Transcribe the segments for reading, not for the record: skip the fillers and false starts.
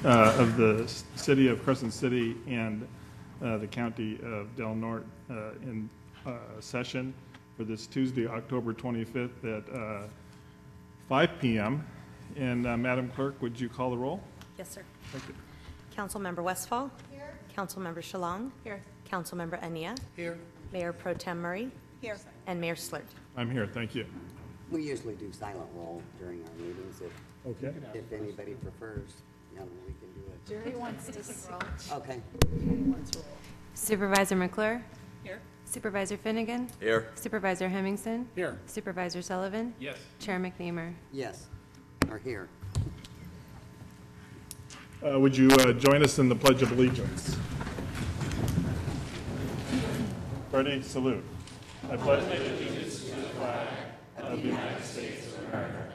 of the City of Crescent City and the County of Del Norte in session for this Tuesday, October 25th at 5 p.m. And Madam Clerk, would you call the roll? Yes, sir. Thank you. Councilmember Westfall? Here. Councilmember Shalong? Here. Councilmember Ania? Here. Mayor Pro Tem Murray? Here. And Mayor Slurt. I'm here, thank you. We usually do silent roll during our meetings Okay. if anybody prefers. You know, we can do it. Jerry wants to roll. Okay. Supervisor McClure? Here. Supervisor Finnegan? Here. Supervisor Hemmingson? Here. Supervisor Sullivan? Yes. Chair McNeamer? Yes, are here. Would you join us in the Pledge of Allegiance? Ready, salute. I pledge allegiance to the flag of the United States of America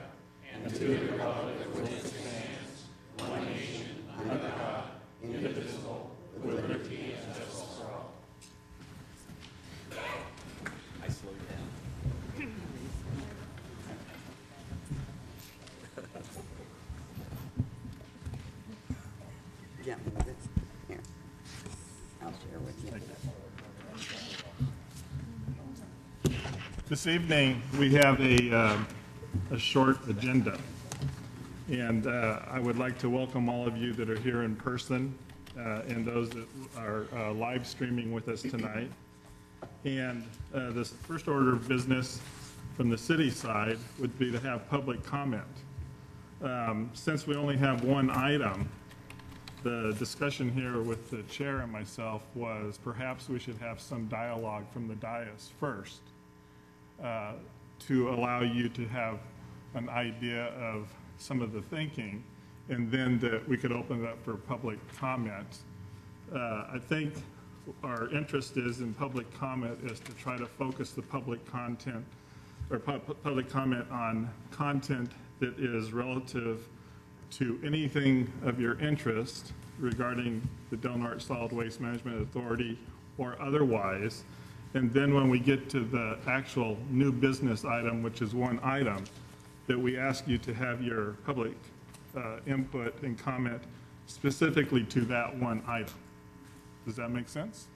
and to the republic for which it stands, one nation, under God, indivisible, with liberty and justice for all. I slowed down. Yeah, move it. Here. I'll share with you. This evening, we have a short agenda, and I would like to welcome all of you that are here in person and those that are live streaming with us tonight. And the first order of business from the city side would be to have public comment. Since we only have one item, the discussion here with the chair and myself was perhaps we should have some dialogue from the dais first to allow you to have an idea of some of the thinking, and then that we could open it up for public comment. I think our interest is in public comment is to try to focus the public content or public comment on content that is relative to anything of your interest regarding the Del Norte Solid Waste Management Authority or otherwise. And then when we get to the actual new business item, which is one item, that we ask you to have your public input and comment specifically to that one item. Does that make sense?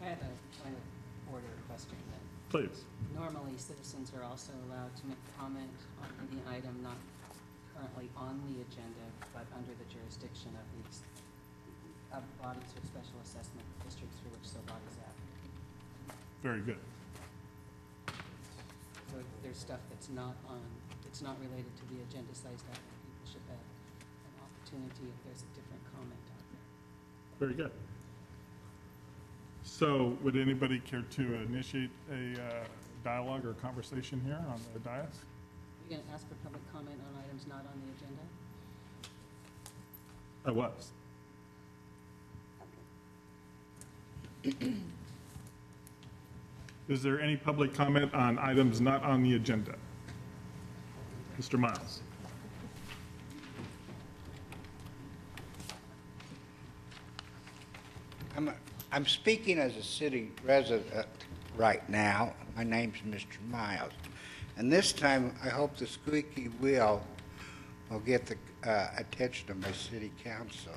I had a point of order question then. Please. Normally, citizens are also allowed to make comment on any item not currently on the agenda, but under the jurisdiction of these bodies or special assessment districts for which so bodies act. Very good. So if there's stuff that's not related to the agenda sized item, people should have an opportunity if there's a different comment out there. Very good. So would anybody care to initiate a dialogue or conversation here on the dais? Are you going to ask for public comment on items not on the agenda? I was. Is there any public comment on items not on the agenda? Mr. Miles. I'm speaking as a city resident right now. My name's Mr. Miles. And this time, I hope the squeaky wheel will get the attention of my city council.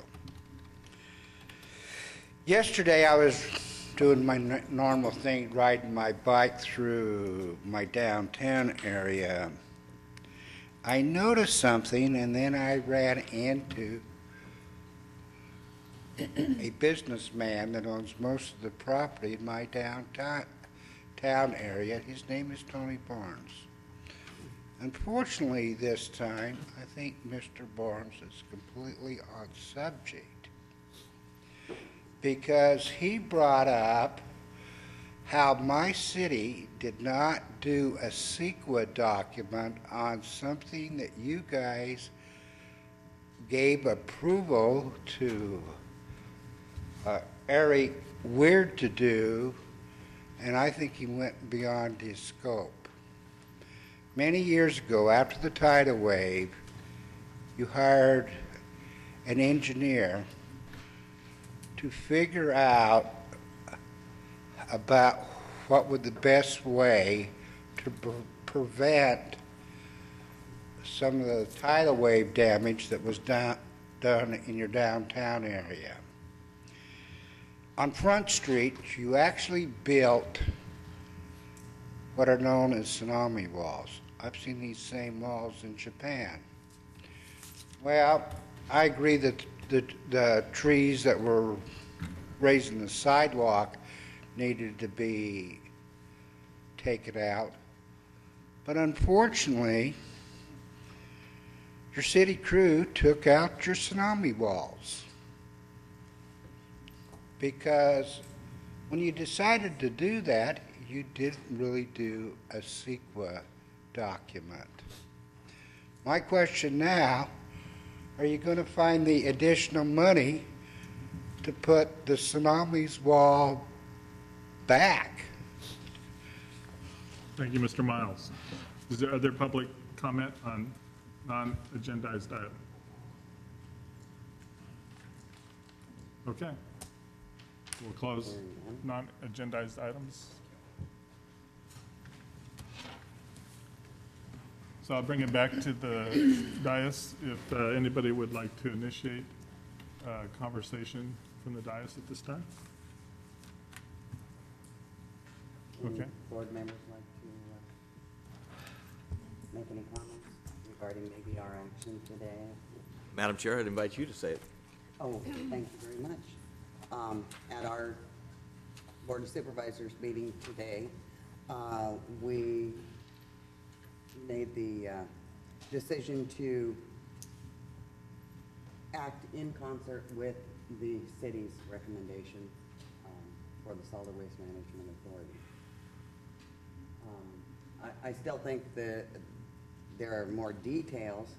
Yesterday, I was doing my normal thing, riding my bike through my downtown area. I noticed something, and then I ran into a businessman that owns most of the property in my downtown area. His name is Tony Barnes. Unfortunately, this time, I think Mr. Barnes is completely on subject, because he brought up how my city did not do a CEQA document on something that you guys gave approval to Eric Weird to do, and I think he went beyond his scope. Many years ago, after the tidal wave, you hired an engineer to figure out about what would the best way to prevent some of the tidal wave damage that was done done in your downtown area. On Front Street, you actually built what are known as tsunami walls. I've seen these same walls in Japan. Well, I agree that the trees that were raising the sidewalk needed to be taken out. But unfortunately, your city crew took out your tsunami walls. Because when you decided to do that, you didn't really do a CEQA document. My question now, are you going to find the additional money to put the tsunamis wall back? Thank you, Mr. Miles. Is there other public comment on non-agendized item? Okay. We'll close non-agendized items. So I'll bring it back to the dais if anybody would like to initiate a conversation from the dais at this time. Okay. Board members like to make any comments regarding maybe our action today? Madam Chair, I'd invite you to say it. Oh, thank you very much. At our Board of Supervisors meeting today, we made the decision to act in concert with the city's recommendation for the Solid Waste Management Authority. I still think that there are more details.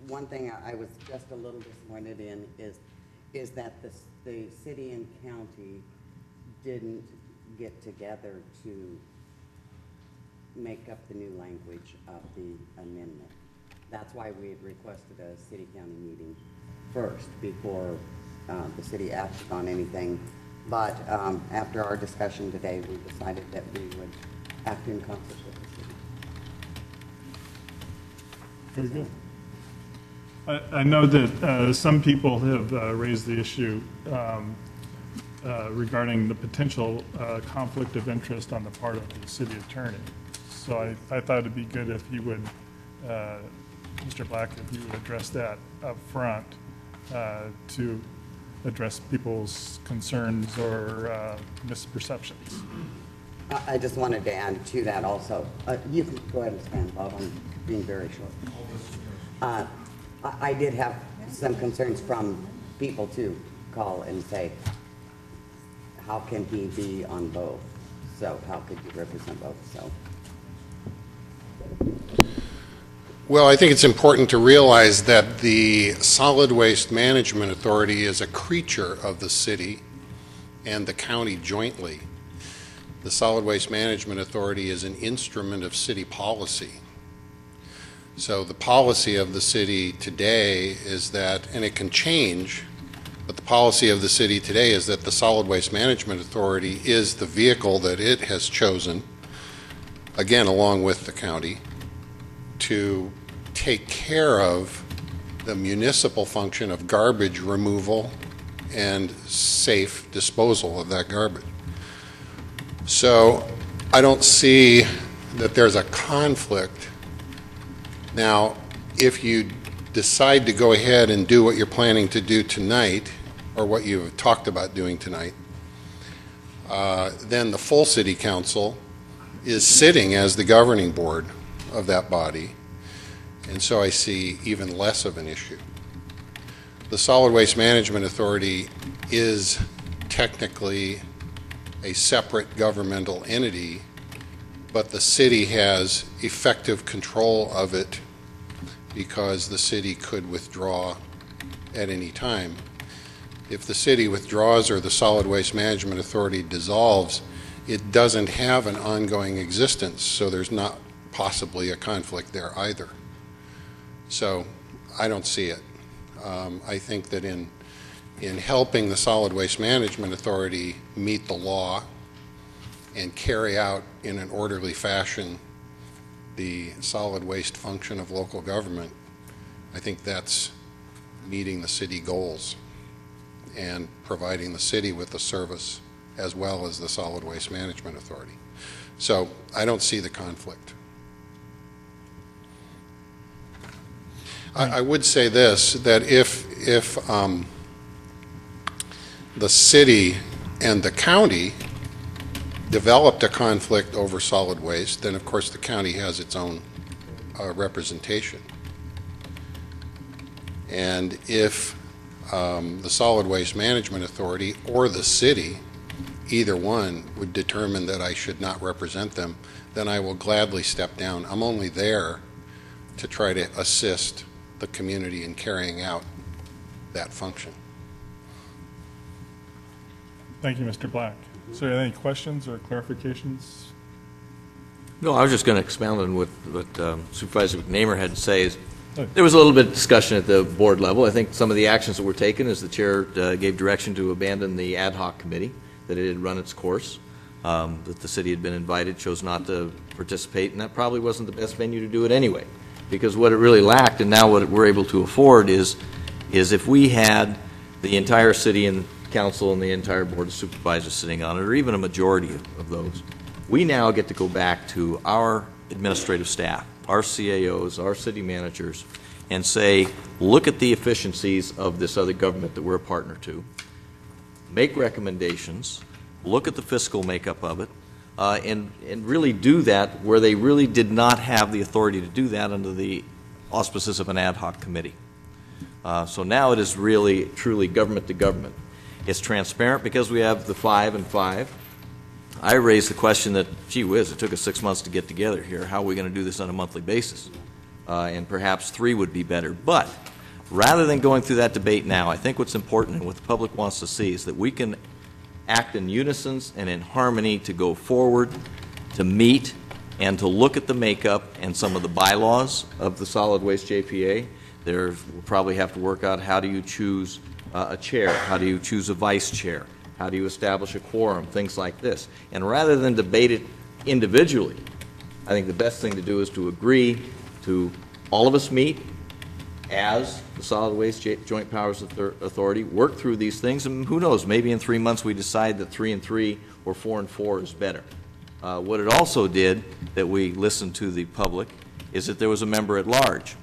One thing I was just a little disappointed in is that the city and county didn't get together to make up the new language of the amendment. That's why we had requested a city-county meeting first before the city acted on anything. But after our discussion today, we decided that we would act in concert with the city. Very good. I know that some people have raised the issue regarding the potential conflict of interest on the part of the city attorney. So I thought it'd be good if you would, Mr. Black, if you would address that up front to address people's concerns or misperceptions. I just wanted to add to that also. You can go ahead and stand, Bob. I'm being very short. I did have some concerns from people to call and say, how can he be on both? So how could you represent both? So. Well, I think it's important to realize that the Solid Waste Management Authority is a creature of the city and the county jointly. The Solid Waste Management Authority is an instrument of city policy. So the policy of the city today is that, and it can change, but the policy of the city today is that the Solid Waste Management Authority is the vehicle that it has chosen, again, along with the county, to take care of the municipal function of garbage removal and safe disposal of that garbage. So I don't see that there's a conflict. Now, if you decide to go ahead and do what you're planning to do tonight, or what you've talked about doing tonight, then the full city council is sitting as the governing board of that body, and so I see even less of an issue. The Solid Waste Management Authority is technically a separate governmental entity, but the city has effective control of it because the city could withdraw at any time. If the city withdraws or the Solid Waste Management Authority dissolves, it doesn't have an ongoing existence, so there's not possibly a conflict there either. So I don't see it. I think that in helping the Solid Waste Management Authority meet the law and carry out in an orderly fashion the solid waste function of local government, I think that's meeting the city goals and providing the city with the service as well as the Solid Waste Management Authority. So I don't see the conflict. I would say this, that if the city and the county developed a conflict over solid waste, then of course the county has its own representation. And if the Solid Waste Management Authority or the city, either one, would determine that I should not represent them, then I will gladly step down. I'm only there to try to assist the community in carrying out that function. Thank you, Mr. Black. So any questions or clarifications? No, I was just going to expound on what Supervisor McNamer had to say. Is there was a little bit of discussion at the board level. I think some of the actions that were taken is the chair gave direction to abandon the ad hoc committee, that it had run its course, that the city had been invited, chose not to participate, and that probably wasn't the best venue to do it anyway. Because what it really lacked, and now what we're able to afford, is if we had the entire city and council and the entire board of supervisors sitting on it, or even a majority of those, we now get to go back to our administrative staff, our CAOs, our city managers, and say, look at the efficiencies of this other government that we're a partner to, make recommendations, look at the fiscal makeup of it, and really do that where they really did not have the authority to do that under the auspices of an ad hoc committee. So now it is really, truly government to government. It's transparent because we have the 5 and 5. I raised the question that, gee whiz, it took us 6 months to get together here. How are we going to do this on a monthly basis? And perhaps 3 would be better. But rather than going through that debate now, I think what's important and what the public wants to see is that we can act in unison and in harmony to go forward, to meet, and to look at the makeup and some of the bylaws of the Solid Waste JPA. We'll probably have to work out how do you choose a chair, how do you choose a vice chair, how do you establish a quorum, things like this. And rather than debate it individually, I think the best thing to do is to agree to all of us meet as the Solid Waste Joint Powers Authority, work through these things, and who knows, maybe in 3 months we decide that 3 and 3 or 4 and 4 is better. What it also did, that we listened to the public, is that there was a member at large.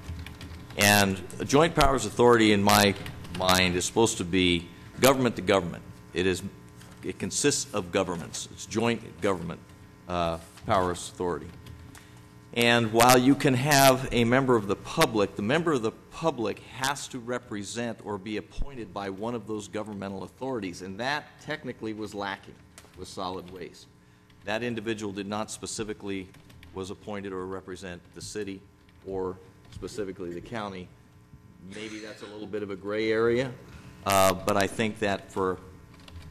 And a Joint Powers Authority, in my mind, is supposed to be government to government. It consists of governments. It's joint government powers authority. And while you can have a member of the public, the member of the public has to represent or be appointed by one of those governmental authorities, and that technically was lacking with solid waste. That individual did not specifically was appointed or represent the city or specifically the county. Maybe that's a little bit of a gray area, but I think that for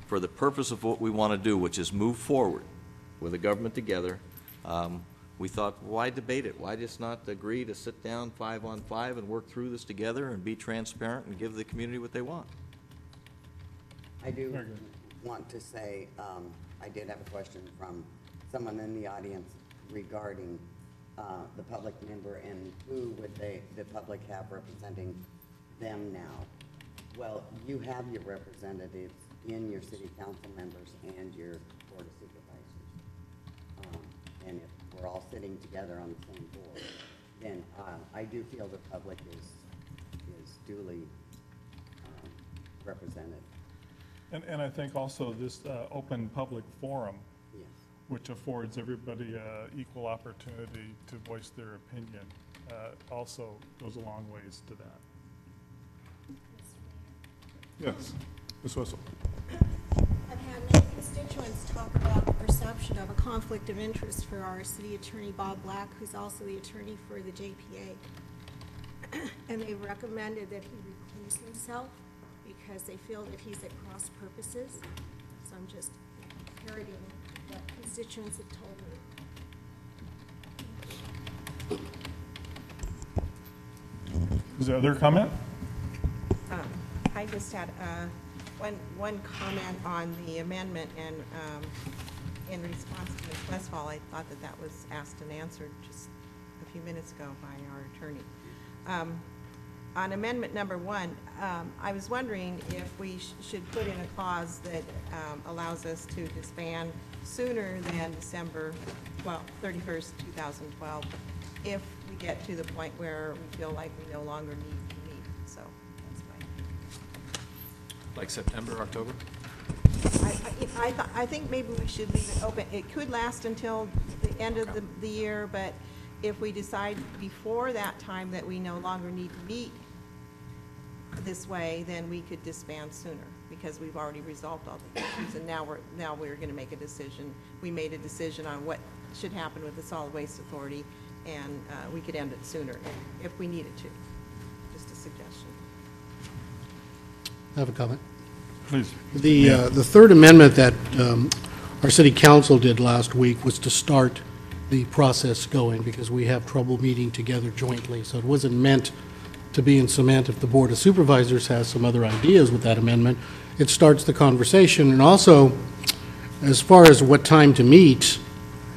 the purpose of what we want to do, which is move forward with the government together, we thought, why debate it? Why just not agree to sit down 5 on 5 and work through this together and be transparent and give the community what they want? I do want to say, I did have a question from someone in the audience regarding the public member and who would the public have representing them now. Well, you have your representatives in your city council members and your board of supervisors. And if we're all sitting together on the same board, then I do feel the public is duly represented. And I think also this open public forum, Yes. which affords everybody equal opportunity to voice their opinion, also goes a long ways to that. Yes, Ms. Wessel. I've had many constituents talk about the perception of a conflict of interest for our city attorney, Bob Black, who's also the attorney for the JPA. And they've recommended that he recuse himself because they feel that he's at cross purposes. So I'm just parroting what constituents have told me. Is there other comment? I just had one comment on the amendment, and in response to Ms. Westphal, I thought that was asked and answered just a few minutes ago by our attorney. on amendment number 1, I was wondering if we should put in a clause that allows us to disband sooner than December 31st, 2012, if we get to the point where we feel like we no longer need to meet. So that's fine. Like September, October? I think maybe we should leave it open. It could last until the end of the year, but if we decide before that time that we no longer need to meet this way, then we could disband sooner, because we've already resolved all the issues, and now we're going to make a decision. We made a decision on what should happen with the Solid Waste Authority, and we could end it sooner if we needed to. Just a suggestion. I have a comment. Please. The third amendment that our city council did last week was to start the process going, because we have trouble meeting together jointly. So it wasn't meant to be in cement. If the Board of Supervisors has some other ideas with that amendment, it starts the conversation. And also, as far as what time to meet,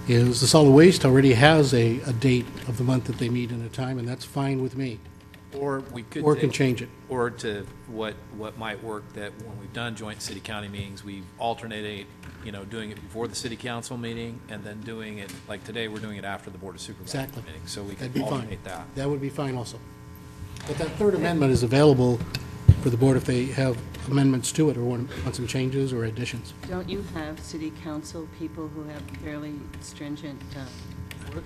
is the solid waste already has a date of the month that they meet and a time, and that's fine with me. Or we could. Or can change it. Or to what might work, that when we've done joint city-county meetings, we alternate, doing it before the city council meeting, and then doing it, like today, we're doing it after the Board of Supervisors Exactly. meeting. So we That'd can be fine. alternate that. That would be fine also. But that third amendment is available for the board if they have amendments to it or want some changes or additions. Don't you have city council people who have fairly stringent work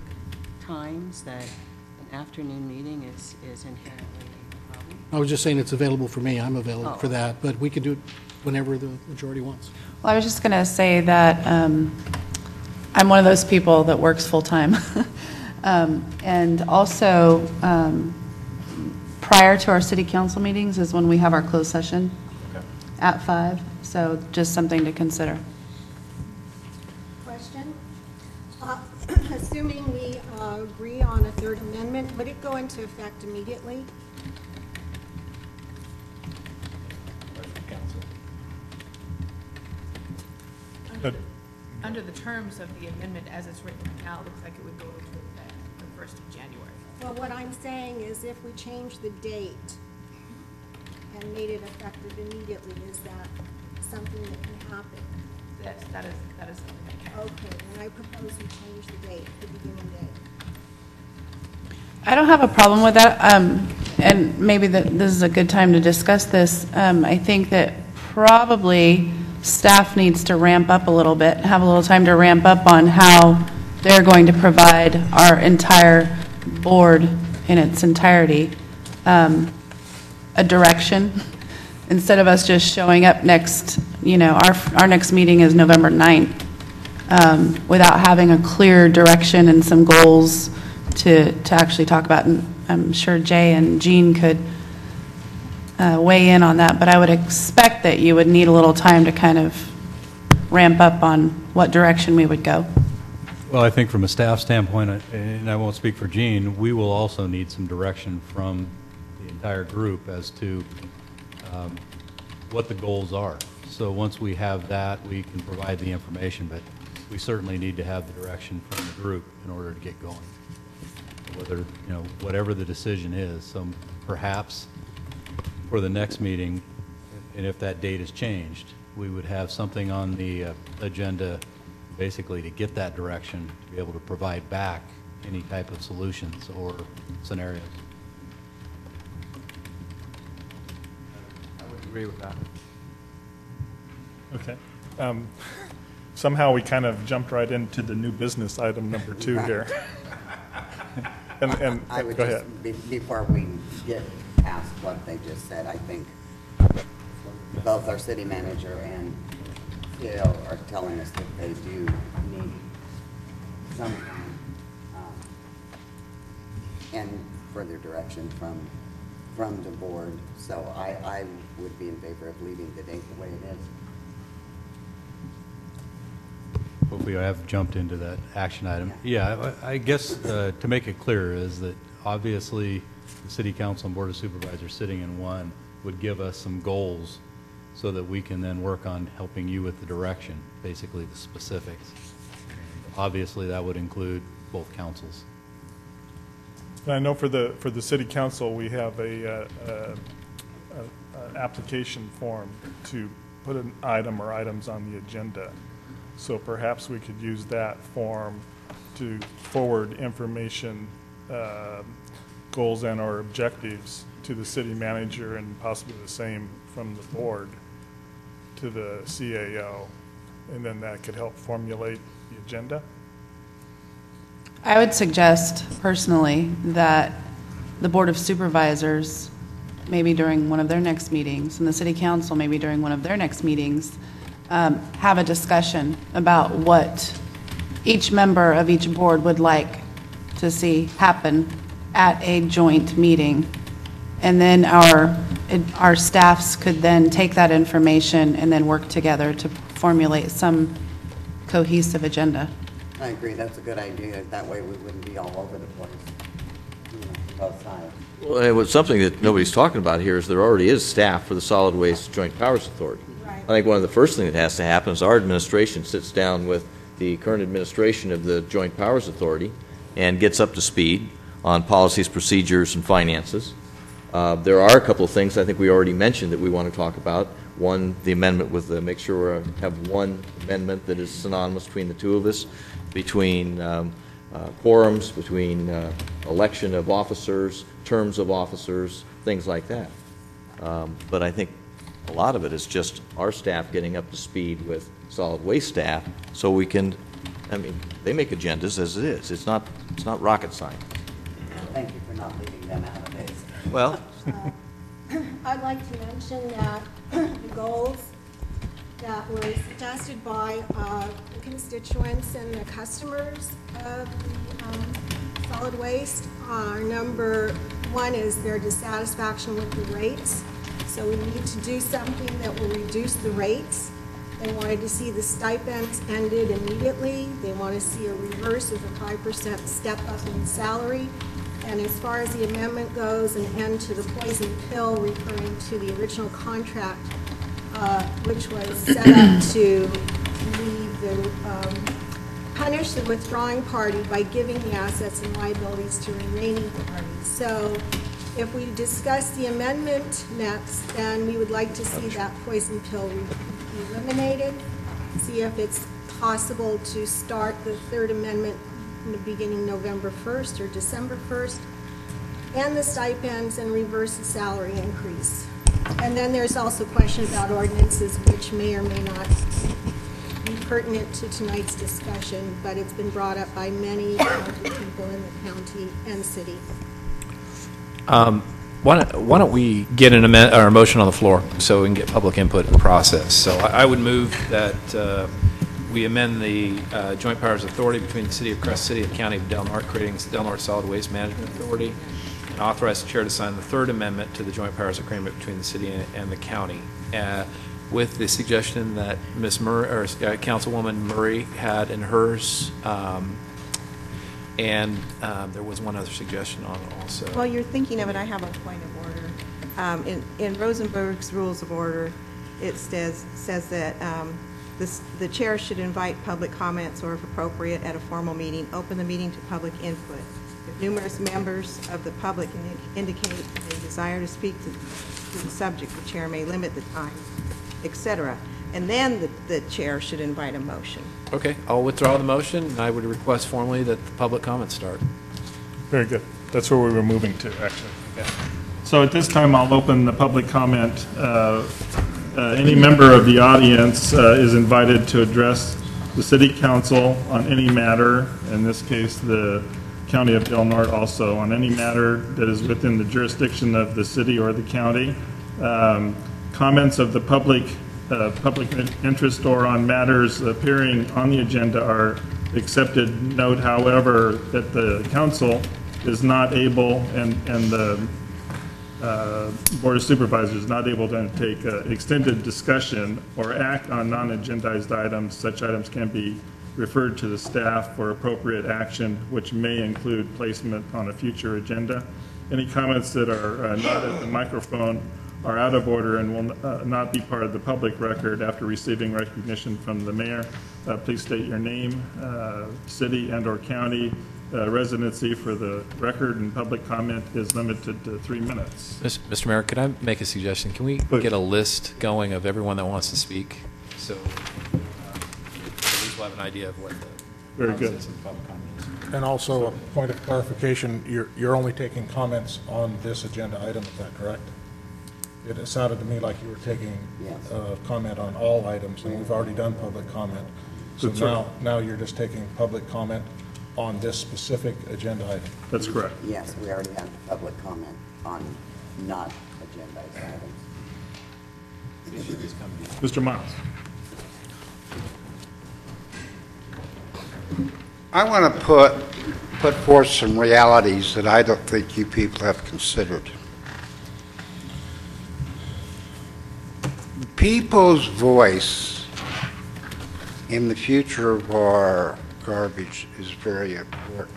times that an afternoon meeting is inherently a problem? I was just saying it's available for me. I'm available for Oh. that, but we could do it whenever the majority wants. Well, I was just going to say that I'm one of those people that works full-time. And also, prior to our city council meetings is when we have our closed session at 5. So just something to consider. Question? Assuming we agree on a third amendment, would it go into effect immediately? Under the terms of the amendment as it's written right now, it looks like it would go into effect the 1st of January. Well, what I'm saying is if we change the date and made it effective immediately, is that something that can happen? That is something that can. Okay, and I propose we change the date, the beginning date. I don't have a problem with that, and maybe this is a good time to discuss this. I think that probably staff needs to ramp up a little bit, have a little time to ramp up on how they're going to provide our entire board in its entirety a direction, instead of us just showing up next, our next meeting is November 9th, without having a clear direction and some goals to actually talk about. And I'm sure Jay and Jean could weigh in on that, but I would expect that you would need a little time to kind of ramp up on what direction we would go. Well, I think from a staff standpoint, and I won't speak for Jean, we will also need some direction from the entire group as to what the goals are. So once we have that, we can provide the information, but we certainly need to have the direction from the group in order to get going. Whether, whatever the decision is. So perhaps for the next meeting, and if that date is changed, we would have something on the agenda basically to get that direction, to be able to provide back any type of solutions or scenarios. I would agree with that. Okay. Somehow we kind of jumped right into the new business item number 2 here. And I would go just, ahead. before we get past what they just said, I think both our city manager and Phil are telling us that they do need some time and further direction from the board. So I would be in favor of leaving the date the way it is. Hopefully I have jumped into that action item. Yeah, I guess to make it clear is that obviously the City Council and Board of Supervisors sitting in one would give us some goals so that we can then work on helping you with the direction, basically the specifics. Obviously that would include both councils. And I know for the city council, we have a application form to put an item or items on the agenda. So perhaps we could use that form to forward information, goals and or objectives to the city manager, and possibly the same from the board to the CAO. And then that could help formulate the agenda. I would suggest personally that the Board of Supervisors, maybe during one of their next meetings, and the City Council, maybe during one of their next meetings, have a discussion about what each member of each board would like to see happen at a joint meeting. And then our staffs could then take that information and then work together to formulate some cohesive agenda. I agree, that's a good idea. That way we wouldn't be all over the place, both sides. Well, and what's something that nobody's talking about here is there already is staff for the Solid Waste Joint Powers Authority. Right. I think one of the first things that has to happen is our administration sits down with the current administration of the Joint Powers Authority and gets up to speed on policies, procedures, and finances. There are a couple of things I think we already mentioned that we want to talk about. One, the amendment with make sure we have one amendment that is synonymous between the two of us, between quorums, between election of officers, terms of officers, things like that. But I think a lot of it is just our staff getting up to speed with solid waste staff, so we can, I mean, they make agendas as it is. It's not rocket science. Thank you for not leaving them out of this. Well, I'd like to mention that the goals that were suggested by the constituents and the customers of the solid waste are number one is their dissatisfaction with the rates. So we need to do something that will reduce the rates. They wanted to see the stipends ended immediately. They want to see a reverse of the 5% step up in salary. And as far as the amendment goes, an end to the poison pill, referring to the original contract, which was set up to punish the withdrawing party by giving the assets and liabilities to remaining parties. So if we discuss the amendment next, then we would like to see that poison pill eliminated, see if it's possible to start the third amendment in the beginning November 1st or December 1st, and the stipends and reverse the salary increase. And then there's also a question about ordinances which may or may not be pertinent to tonight's discussion, but it's been brought up by many people in the county and city. Why don't we get an amendment or a motion on the floor so we can get public input in the process? So I would move that we amend the Joint Powers Authority between the City of Crest City and the County of Del Norte, creating the Del Norte Solid Waste Management Authority, and authorize the Chair to sign the third amendment to the Joint Powers Agreement between the City and the County, with the suggestion that Ms. Murray, or Councilwoman Murray had in hers, and there was one other suggestion on it also. While you're thinking of it, I have a point of order. In Rosenberg's Rules of Order, it says that the chair should invite public comments, or if appropriate, at a formal meeting, open the meeting to public input. If numerous members of the public indicate they desire to speak to the subject, the chair may limit the time, etc. And then the chair should invite a motion. Okay, I'll withdraw the motion, and I would request formally that the public comments start. Very good. That's where we were moving to, actually. Yeah. So at this time, I'll open the public comment. Any member of the audience is invited to address the City Council on any matter, in this case, the County of Del Norte also, on any matter that is within the jurisdiction of the city or the county. Comments of the public interest or on matters appearing on the agenda are accepted. Note, however, that the council is not able, and the Board of Supervisors is not able to take extended discussion or act on non-agendized items. Such items can be referred to the staff for appropriate action, which may include placement on a future agenda. Any comments that are not at the microphone are out of order and will not be part of the public record. After receiving recognition from the mayor, please state your name, city and or county, residency for the record, and public comment is limited to 3 minutes. Mr. Mayor, could I make a suggestion? Can we get a list going of everyone that wants to speak? So at least we'll have an idea of what the Very good. process of public comment is. And also, a point of clarification, you're only taking comments on this agenda item, is that correct? It sounded to me like you were taking comment on all items, and we've already done public comment. So That's right. now you're just taking public comment on this specific agenda item. That's correct. Yes, we already had public comment on not agenda items. Mr. Miles. I want to put forth some realities that I don't think you people have considered. People's voice in the future of our garbage is very important.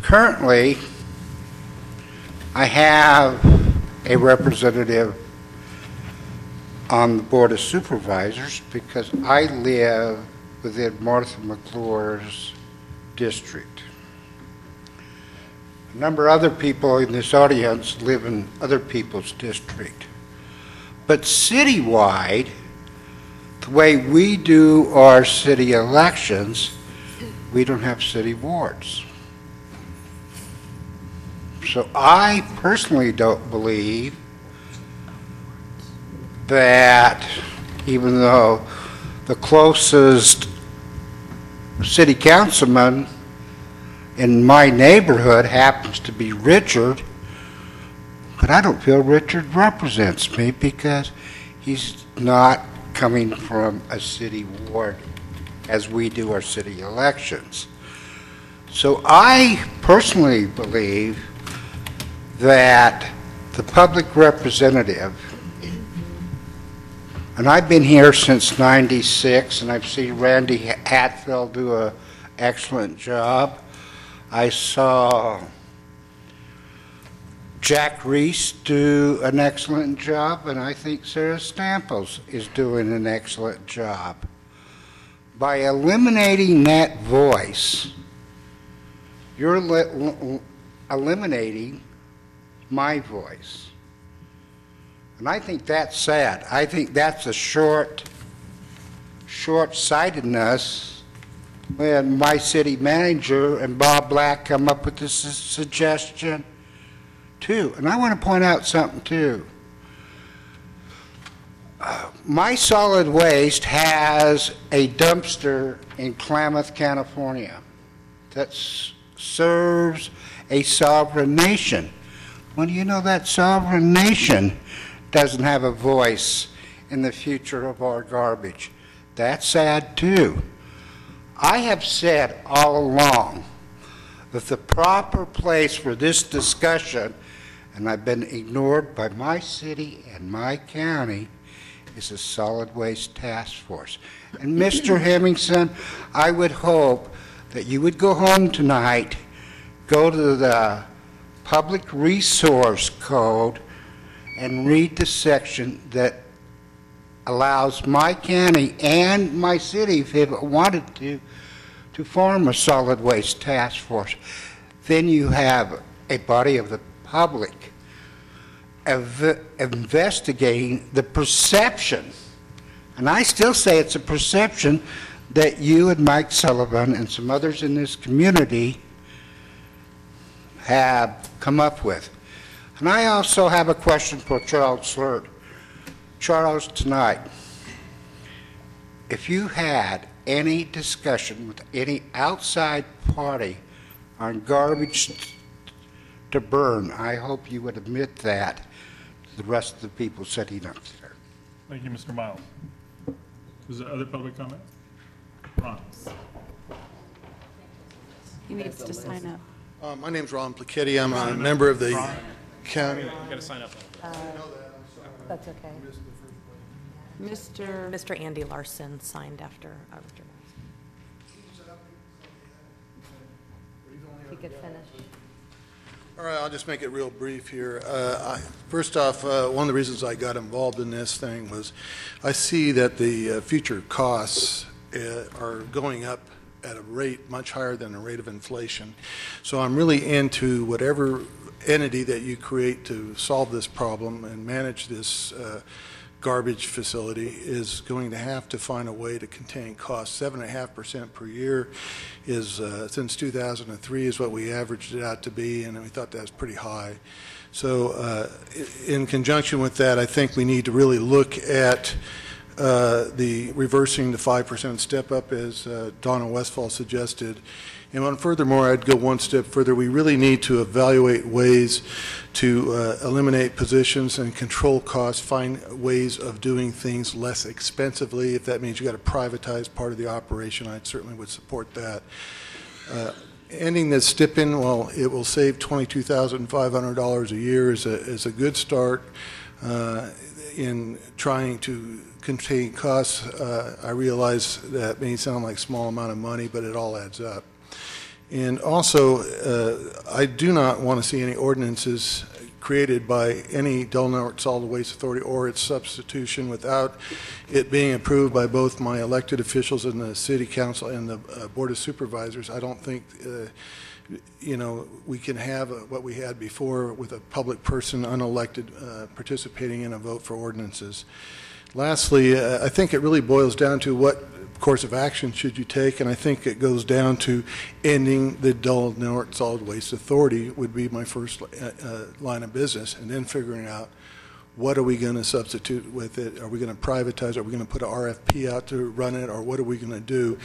Currently, I have a representative on the Board of Supervisors because I live within Martha McClure's district. A number of other people in this audience live in other people's district. But citywide, the way we do our city elections, we don't have city boards. So I personally don't believe that even though the closest city councilman in my neighborhood happens to be Richard, but I don't feel Richard represents me because he's not coming from a city ward as we do our city elections. So I personally believe that the public representative, and I've been here since '96, and I've seen Randy Hatfield do an excellent job. I saw Jack Reese do an excellent job, and I think Sarah Stamples is doing an excellent job. By eliminating that voice, you're eliminating my voice. And I think that's sad. I think that's a short-sightedness when my city manager and Bob Black come up with this suggestion too. And I want to point out something too. My solid waste has a dumpster in Klamath, California that serves a sovereign nation. Well, you know that sovereign nation doesn't have a voice in the future of our garbage. That's sad too. I have said all along that the proper place for this discussion, and I've been ignored by my city and my county, is a solid waste task force. And Mr. Hemmingson, I would hope that you would go home tonight, go to the Public Resource Code, and read the section that allows my county and my city, if it wanted to form a solid waste task force. Then you have a body of the public investigating the perception, and I still say it's a perception that you and Mike Sullivan and some others in this community have come up with. And I also have a question for Charles Slurt. Charles, tonight, if you had any discussion with any outside party on garbage to burn, I hope you would admit that to the rest of the people sitting up there. Thank you, Mr. Miles. Is there other public comment? Ron. He needs to sign up. My name's Ron Placetti. I'm a member of the county. You got to sign up. That's okay. Mr. Andy Larson signed after Mr. Miles. If you could finish. All right, I'll just make it real brief here. First off, one of the reasons I got involved in this thing was I see that the future costs are going up at a rate much higher than the rate of inflation. So I'm really into whatever entity that you create to solve this problem and manage this garbage facility is going to have to find a way to contain costs. 7.5% per year is, since 2003, is what we averaged it out to be, and we thought that was pretty high. So in conjunction with that, I think we need to really look at the reversing the 5% step up as Donna Westfall suggested. And furthermore, I'd go one step further. We really need to evaluate ways to eliminate positions and control costs, find ways of doing things less expensively. If that means you got to privatize part of the operation, I certainly would support that. Ending this stipend, well, it will save $22,500 a year is a good start in trying to contain costs. I realize that may sound like a small amount of money, but it all adds up. And also, I do not want to see any ordinances created by any Delaware Solid Waste Authority or its substitution without it being approved by both my elected officials in the City Council and the Board of Supervisors. I don't think, you know, we can have what we had before with a public person, unelected, participating in a vote for ordinances. Lastly, I think it really boils down to what course of action should you take, and I think it goes down to ending the Delaware Solid Waste Authority would be my first line of business, and then figuring out what are we going to substitute with it. Are we going to privatize? Are we going to put an RFP out to run it, or what are we going to do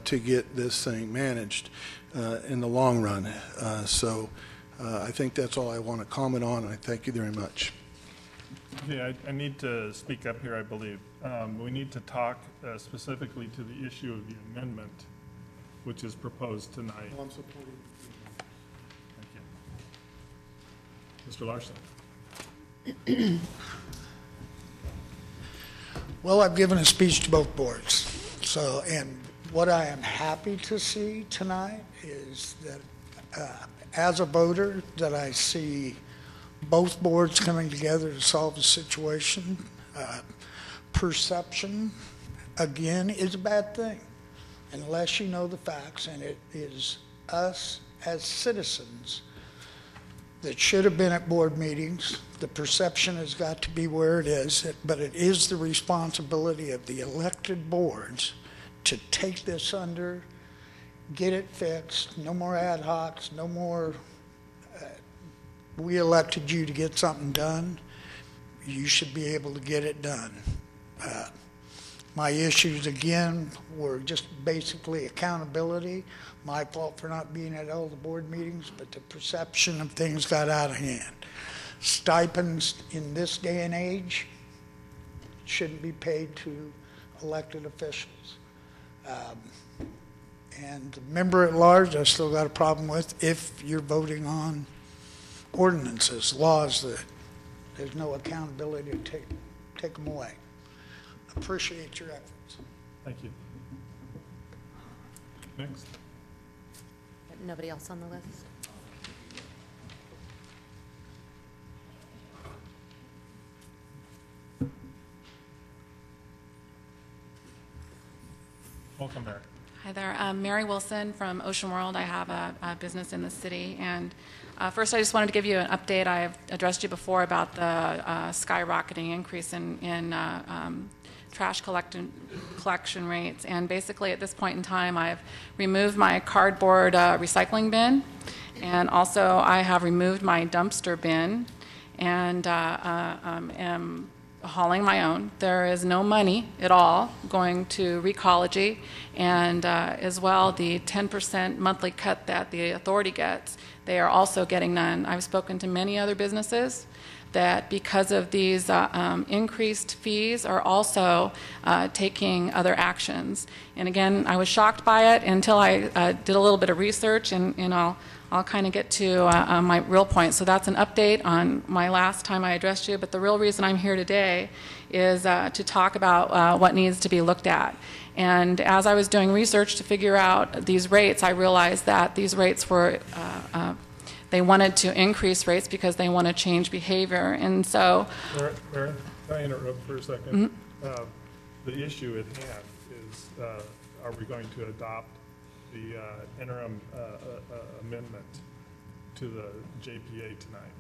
to get this thing managed in the long run? I think that's all I want to comment on, and I thank you very much. Okay, I need to speak up here, I believe. We need to talk specifically to the issue of the amendment, which is proposed tonight. I'm supporting. Thank you. Mr. Larson. Well, I've given a speech to both boards. So, and what I am happy to see tonight is that as a voter, that I see both boards coming together to solve the situation. Perception, again, is a bad thing unless you know the facts, and it is us as citizens that should have been at board meetings. The perception has got to be where it is, but it is the responsibility of the elected boards to take this under, get it fixed, no more ad hocs, no more we elected you to get something done, you should be able to get it done. My issues, again, were just basically accountability, my fault for not being at all the board meetings, but the perception of things got out of hand. Stipends in this day and age shouldn't be paid to elected officials. And the member at large, I still got a problem with if you're voting on ordinances, laws that there's no accountability to take them away. Appreciate your efforts. Thank you. Next. Nobody else on the list? Welcome, Mary. Hi there. I'm Mary Wilson from Ocean World. I have a business in the city. And first, I just wanted to give you an update. I've addressed you before about the skyrocketing increase in trash collection rates. And basically, at this point in time, I've removed my cardboard recycling bin. And also, I have removed my dumpster bin and am hauling my own. There is no money at all going to Recology, and as well the 10% monthly cut that the authority gets, they are also getting none. I've spoken to many other businesses that because of these increased fees are also taking other actions. And again, I was shocked by it until I did a little bit of research, and I'll kind of get to my real point. So that's an update on my last time I addressed you, but the real reason I'm here today is to talk about what needs to be looked at. And as I was doing research to figure out these rates, I realized that these rates were, they wanted to increase rates because they want to change behavior. And so... Mary, can I interrupt for a second? Mm-hmm. The issue at hand is, are we going to adopt the interim amendment to the JPA tonight.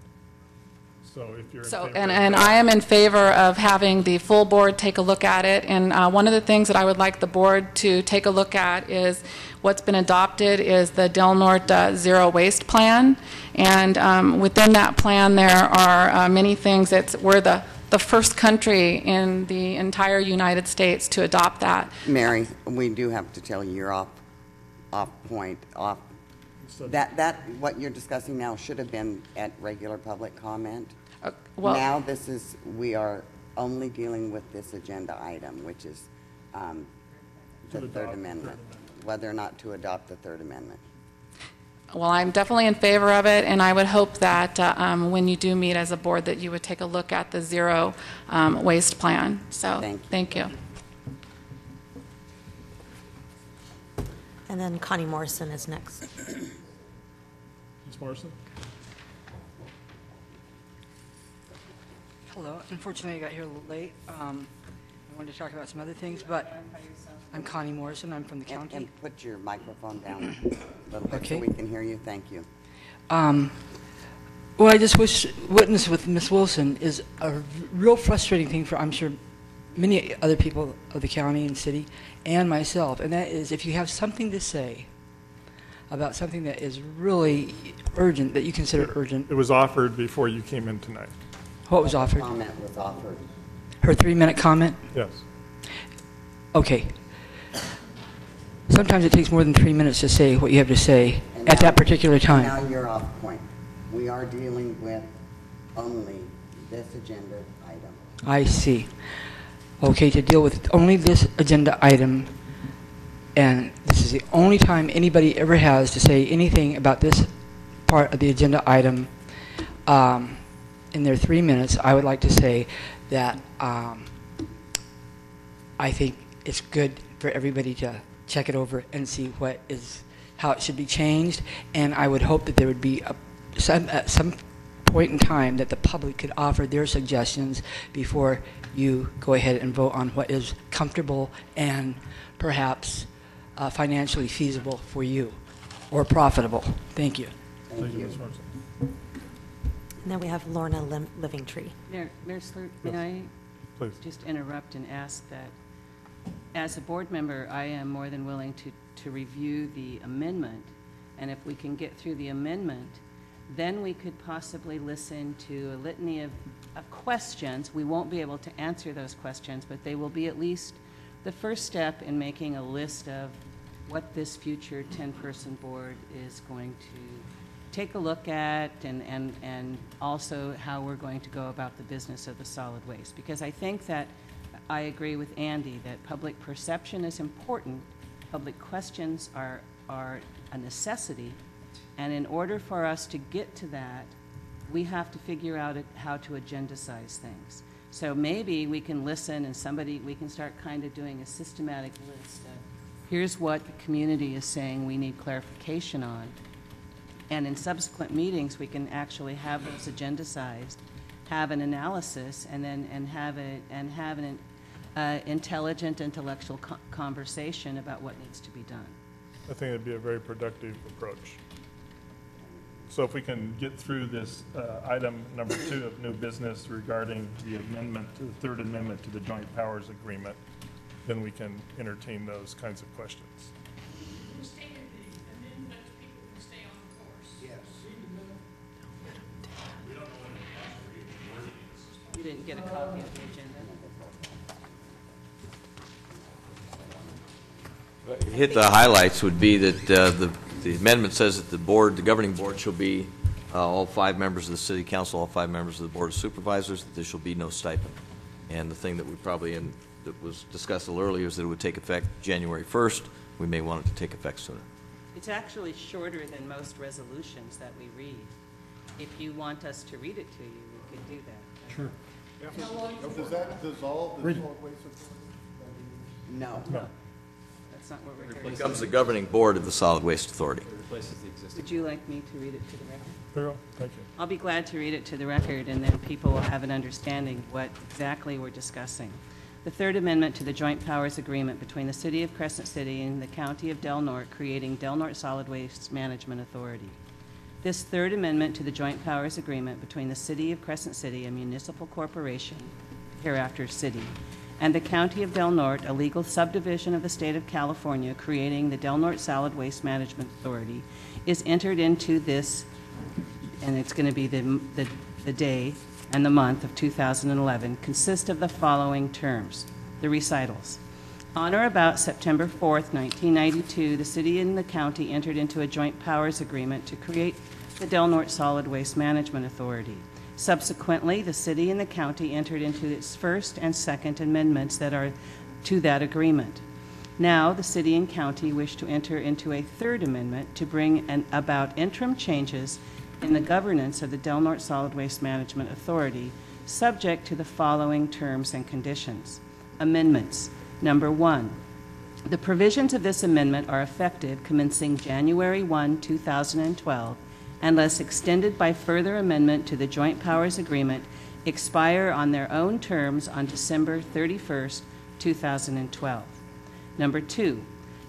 So if you're in So, favor and of I that- am in favor of having the full board take a look at it. And one of the things that I would like the board to take a look at is what's been adopted is the Del Norte Zero Waste Plan. And within that plan, there are many things. We're the first country in the entire United States to adopt that. Mary, we do have to tell you you're off point. That what you're discussing now should have been at regular public comment. Well, Now we are only dealing with this agenda item, which is the Third Amendment, whether or not to adopt the Third Amendment. well, I'm definitely in favor of it, and I would hope that when you do meet as a board, that you would take a look at the Zero Waste Plan. So, thank you. And then Connie Morrison is next. Ms. Morrison? Hello. Unfortunately, I got here a little late. I wanted to talk about some other things, but I'm Connie Morrison. I'm from the county. And put your microphone down a little bit so Okay. we can hear you. Thank you. Well, I just witnessed with Ms. Wilson is a real frustrating thing for, I'm sure, many other people of the county and city and myself, and that is if you have something to say about something that is really urgent, that you consider urgent. It was offered before you came in tonight. What was offered? Comment was offered. Her 3-minute comment? Yes. Okay. Sometimes it takes more than 3 minutes to say what you have to say at that particular time. Now you're off point. We are dealing with only this agenda item. I see. Okay, to deal with only this agenda item, and this is the only time anybody ever has to say anything about this part of the agenda item in their 3 minutes, I would like to say that I think it's good for everybody to check it over and see how it should be changed, and I would hope that there would be at some point in time that the public could offer their suggestions before you go ahead and vote on what is comfortable and perhaps financially feasible for you or profitable. Thank you. Thank you, Ms. Morrison. And then we have Lorna Livingtree. Mayor Slurt, may I Please. just interrupt and ask that, as a board member, I am more than willing to review the amendment, and if we can get through the amendment, then we could possibly listen to a litany of questions. We won't be able to answer those questions, but they will be at least the first step in making a list of what this future 10-person board is going to take a look at, and also how we're going to go about the business of the solid waste. Because I think that I agree with Andy that public perception is important, public questions are a necessity, and in order for us to get to that, we have to figure out how to agendicize things. So maybe we can listen and we can start kind of doing a systematic list of, here's what the community is saying we need clarification on. And in subsequent meetings, we can actually have those agendicized, have an analysis, and have an intelligent, intellectual conversation about what needs to be done. I think it'd be a very productive approach. So if we can get through this item number 2 of new business regarding the amendment, the Third Amendment to the Joint Powers Agreement, then we can entertain those kinds of questions. You stated the amendment, people can stay on the course. Yes. You didn't get a copy of the agenda? Hit the highlights would be that the amendment says that the governing board shall be all 5 members of the city council, all 5 members of the board of supervisors, that there shall be no stipend. And the thing that we probably, that was discussed a little earlier, is that it would take effect January 1st. We may want it to take effect sooner. It's actually shorter than most resolutions that we read. If you want us to read it to you, we can do that. Sure. Does that dissolve the solid waste authority? No. That's not what we're It doing. becomes the governing board of the Solid Waste Authority. Would you like me to read it to the record? Very well, thank you. I'll be glad to read it to the record, and then people will have an understanding what exactly we're discussing. the Third Amendment to the Joint Powers Agreement between the City of Crescent City and the County of Del Norte, creating Del Norte Solid Waste Management Authority. This Third Amendment to the Joint Powers Agreement between the City of Crescent City, a municipal corporation, hereafter city, and the County of Del Norte, a legal subdivision of the State of California, creating the Del Norte Solid Waste Management Authority, is entered into this, and it's going to be the day and the month of 2011, consist of the following terms. The recitals. On or about September 4th, 1992, the city and the county entered into a joint powers agreement to create the Del Norte Solid Waste Management Authority. Subsequently, the city and the county entered into its first and second amendments that are to that agreement. Now, the city and county wish to enter into a third amendment to bring about interim changes in the governance of the Del Norte Solid Waste Management Authority, subject to the following terms and conditions. Amendments. Number 1, the provisions of this amendment are effective commencing January 1, 2012, unless extended by further amendment to the Joint Powers Agreement, expire on their own terms on December 31st, 2012. Number 2,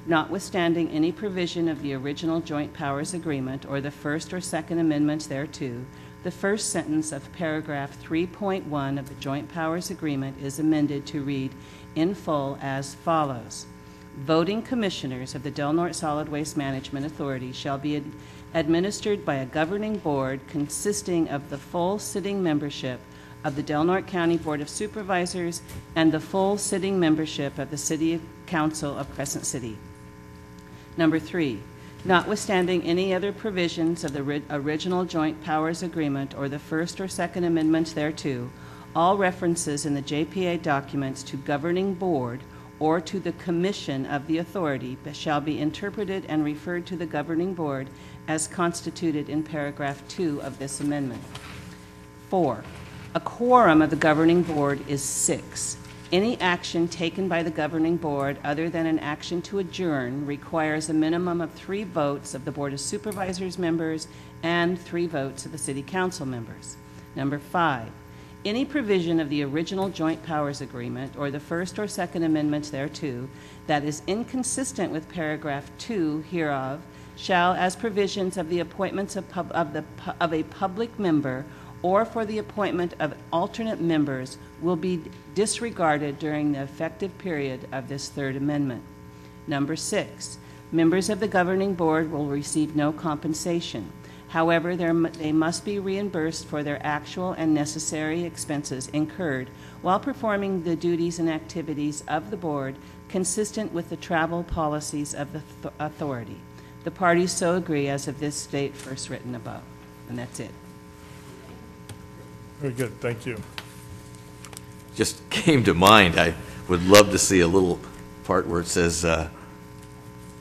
notwithstanding any provision of the original Joint Powers Agreement or the first or second amendments thereto, the first sentence of paragraph 3.1 of the Joint Powers Agreement is amended to read in full as follows. Voting commissioners of the Del Norte Solid Waste Management Authority shall be administered by a governing board consisting of the full sitting membership of the Del Norte County Board of Supervisors and the full sitting membership of the City Council of Crescent City. Number 3, notwithstanding any other provisions of the original Joint Powers Agreement or the first or second amendments thereto, all references in the JPA documents to governing board or to the commission of the authority shall be interpreted and referred to the governing board as constituted in paragraph 2 of this amendment. 4, a quorum of the governing board is 6. Any action taken by the governing board other than an action to adjourn requires a minimum of 3 votes of the Board of Supervisors members and 3 votes of the City Council members. Number 5, any provision of the original Joint Powers Agreement or the first or second amendments thereto that is inconsistent with paragraph 2 hereof shall, as provisions of the appointments of a public member or for the appointment of alternate members, will be disregarded during the effective period of this third amendment. Number 6, members of the governing board will receive no compensation. However, they must be reimbursed for their actual and necessary expenses incurred while performing the duties and activities of the board consistent with the travel policies of the authority. The parties so agree as of this date first written above. And that's it. Very good, thank you. Just came to mind, I would love to see a little part where it says,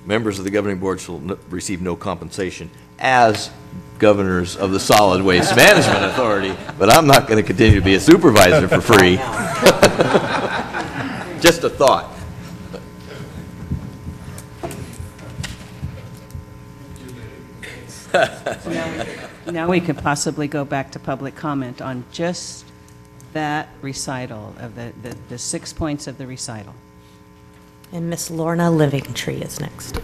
members of the governing board shall receive no compensation as governors of the Solid Waste Management Authority, but I'm not going to continue to be a supervisor for free. Just a thought. Now we could possibly go back to public comment on just that recital of the 6 points of the recital. And Miss Lorna Livingtree is next.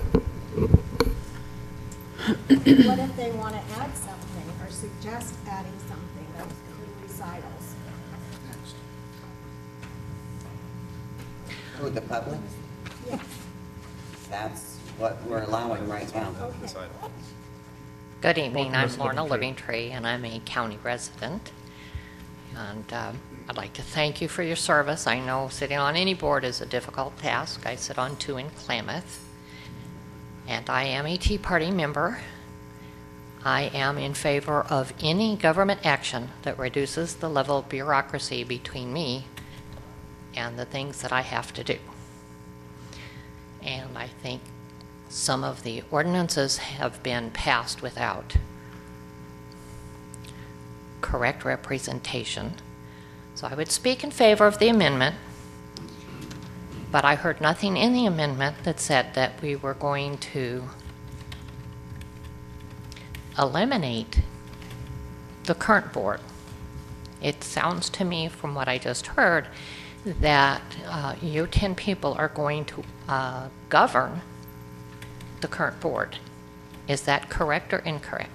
What if they want to add something or suggest adding something of the recitals? Who, the public? Yes. That's what we're allowing right now. Good evening, I'm Lorna Livingtree, and I'm a county resident. And I'd like to thank you for your service. I know sitting on any board is a difficult task. I sit on 2 in Klamath, and I am a Tea Party member. I am in favor of any government action that reduces the level of bureaucracy between me and the things that I have to do. And I think some of the ordinances have been passed without correct representation. So I would speak in favor of the amendment, but I heard nothing in the amendment that said that we were going to eliminate the current board. It sounds to me from what I just heard that you 10 people are going to govern the current board. Is that correct or incorrect?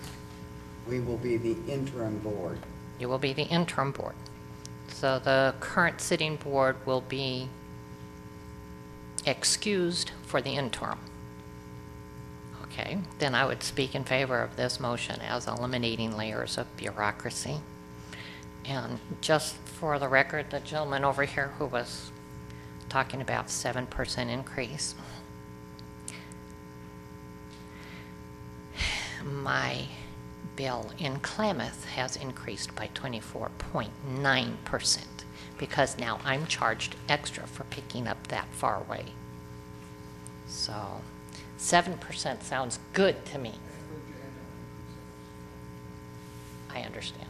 We will be the interim board. You will be the interim board. So the current sitting board will be excused for the interim. Okay, then I would speak in favor of this motion as eliminating layers of bureaucracy. And just for the record, the gentleman over here who was talking about 7% increase, my bill in Klamath has increased by 24.9% because now I'm charged extra for picking up that far away. So 7% sounds good to me. I understand.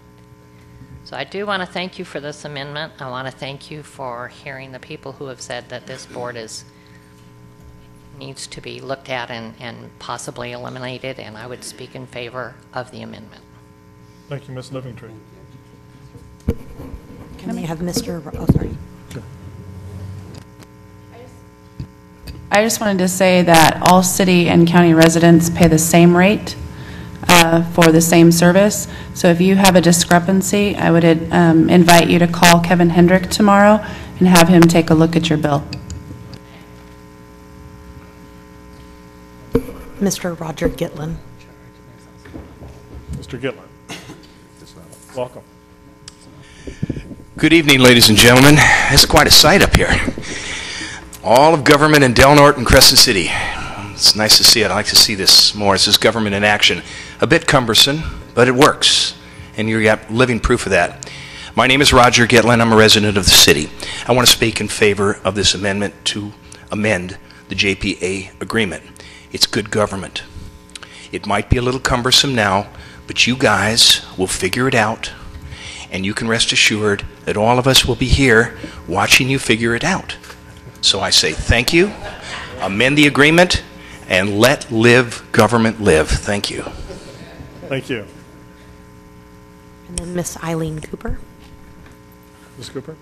So I do want to thank you for this amendment. I want to thank you for hearing the people who have said that this board needs to be looked at and possibly eliminated, and I would speak in favor of the amendment. Thank you, Ms. Livingtree. Can we have Mr. Oh, sorry. I just wanted to say that all city and county residents pay the same rate for the same service. So if you have a discrepancy, I would invite you to call Kevin Hendrick tomorrow and have him take a look at your bill. Mr. Roger Gitlin. Mr. Gitlin. Welcome. Good evening, ladies and gentlemen. It's quite a sight up here. All of government in Del Norte and Crescent City. It's nice to see it. I like to see this more. This is government in action. A bit cumbersome, but it works. And you got living proof of that. My name is Roger Gitlin. I'm a resident of the city. I want to speak in favor of this amendment to amend the JPA agreement. It's good government. It might be a little cumbersome now, but you guys will figure it out, and you can rest assured that all of us will be here watching you figure it out. So I say thank you, amend the agreement, and let live government live. Thank you. Thank you. And then Miss Eileen Cooper. Ms. Cooper?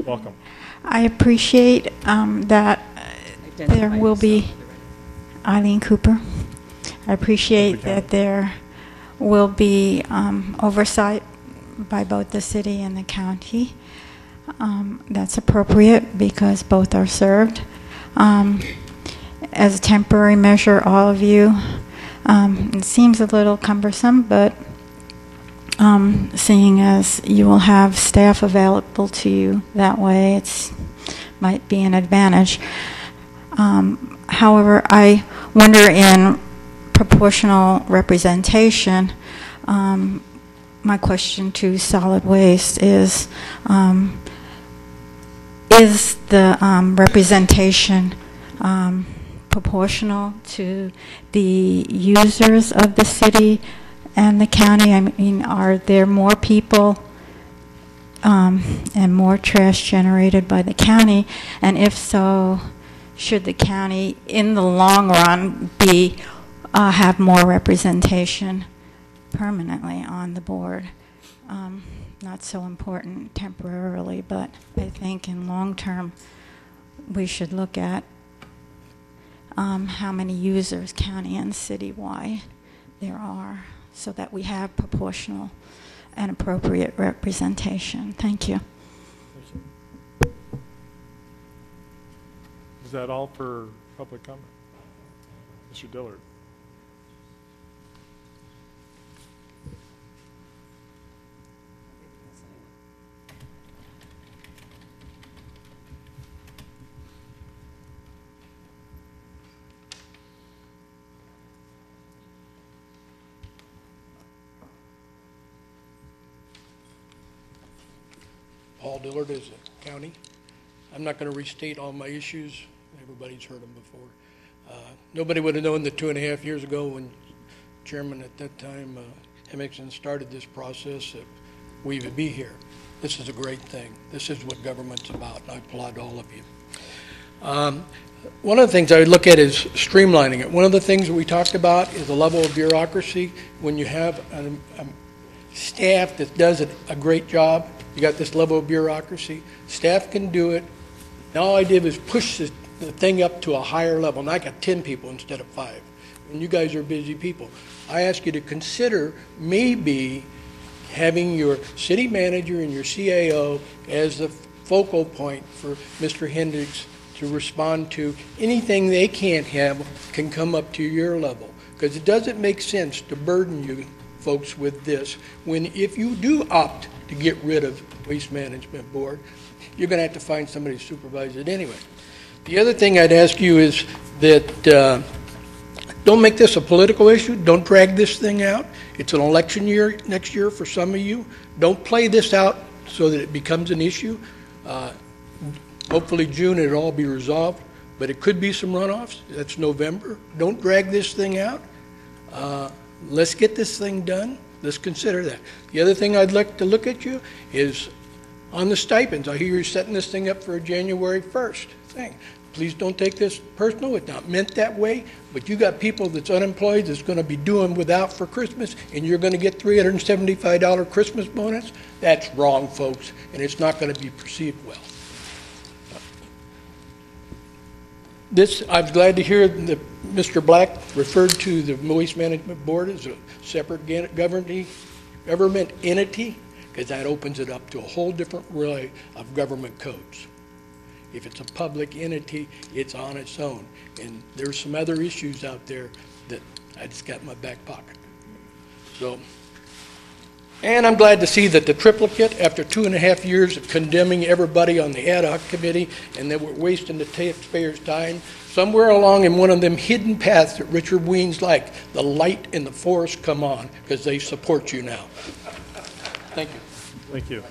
Welcome. I appreciate that there will be, Eileen Cooper. I appreciate that there will be oversight by both the city and the county. That's appropriate because both are served. As a temporary measure, all of you, it seems a little cumbersome, but seeing as you will have staff available to you that way, it's might be an advantage. However, I wonder in proportional representation, my question to solid waste is the representation proportional to the users of the city and the county? I mean, are there more people and more trash generated by the county? And if so, should the county, in the long run, have more representation permanently on the board? Not so important temporarily, but I think in long term, we should look at how many users, county and citywide, there are, so that we have proportional and appropriate representation. Thank you. Is that all for public comment? Mr. Dillard. Paul Dillard is a county. I'm not going to restate all my issues. Everybody's heard them before. Nobody would have known that 2.5 years ago when Chairman at that time, Hemmingson, started this process that we would be here. This is a great thing. This is what government's about, and I applaud all of you. One of the things I would look at is streamlining it. One of the things that we talked about is the level of bureaucracy. When you have a staff that does a great job, you got this level of bureaucracy. Staff can do it. And all I did was push the thing up to a higher level, and I got 10 people instead of 5. And you guys are busy people. I ask you to consider maybe having your city manager and your CAO as the focal point for Mr. Hendricks to respond to. Anything they can't have can come up to your level, because it doesn't make sense to burden you folks with this when, if you do opt to get rid of Waste Management Board, you're going to have to find somebody to supervise it anyway. The other thing I'd ask you is that don't make this a political issue. Don't drag this thing out. It's an election year next year for some of you. Don't play this out so that it becomes an issue. Hopefully June it'll all be resolved, but it could be some runoffs. That's November. Don't drag this thing out. Let's get this thing done. Let's consider that. The other thing I'd like to look at you is on the stipends. I hear you're setting this thing up for a January 1st thing. Please don't take this personal. It's not meant that way, but you got people that's unemployed that's going to be doing without for Christmas, and you're going to get $375 Christmas bonus. That's wrong, folks, and it's not going to be perceived well. I'm glad to hear that Mr. Black referred to the Waste Management Board as a separate government entity, because that opens it up to a whole different array of government codes. If it's a public entity, it's on its own. And there's some other issues out there that I just got in my back pocket. So, and I'm glad to see that the triplicate, after 2.5 years of condemning everybody on the ad hoc committee and that we're wasting the taxpayers' time, somewhere along in one of them hidden paths that Richard Weens like, the light in the forest come on, because they support you now. Thank you. Thank you.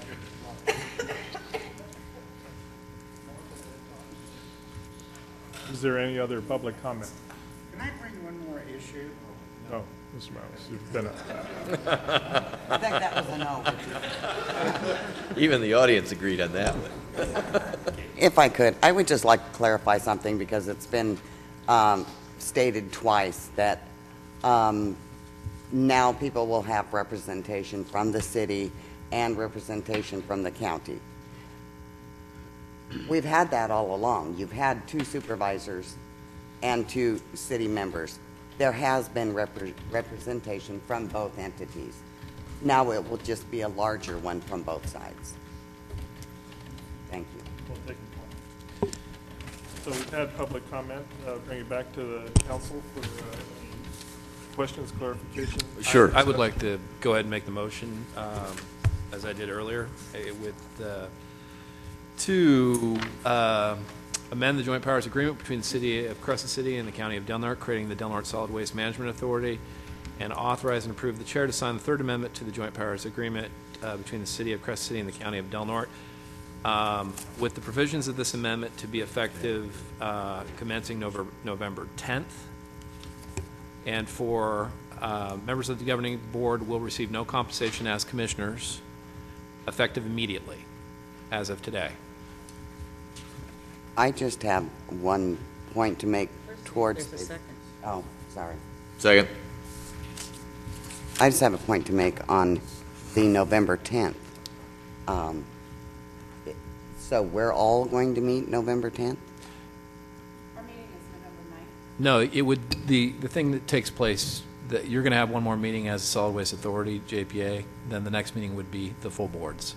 Is there any other public comment? Can I bring one more issue? Oh, Mr. Morales, you've been I think that was a no. Even the audience agreed on that one. If I could, I would just like to clarify something, because it's been stated twice that now people will have representation from the city and representation from the county. We've had that all along. You've had 2 supervisors and 2 city members. There has been representation from both entities. Now it will just be a larger one from both sides. Thank you. We'll take a point. So we've had public comment. Bring it back to the council for questions, clarification. Sure. I would like to go ahead and make the motion, as I did earlier, to amend the joint powers agreement between the City of Crescent City and the County of Del Norte, creating the Del Norte Solid Waste Management Authority, and authorize and approve the chair to sign the third amendment to the joint powers agreement between the City of Crescent City and the County of Del Norte, with the provisions of this amendment to be effective commencing November 10th. And for members of the governing board will receive no compensation as commissioners, effective immediately, as of today. I just have one point to make towards. There's a second. Oh, sorry. Second. I just have a point to make on the November 10th. So we're all going to meet November 10th? Our meeting is November 9th. No, it would, the thing that takes place, that you're going to have one more meeting as Solid Waste Authority, JPA, then the next meeting would be the full boards.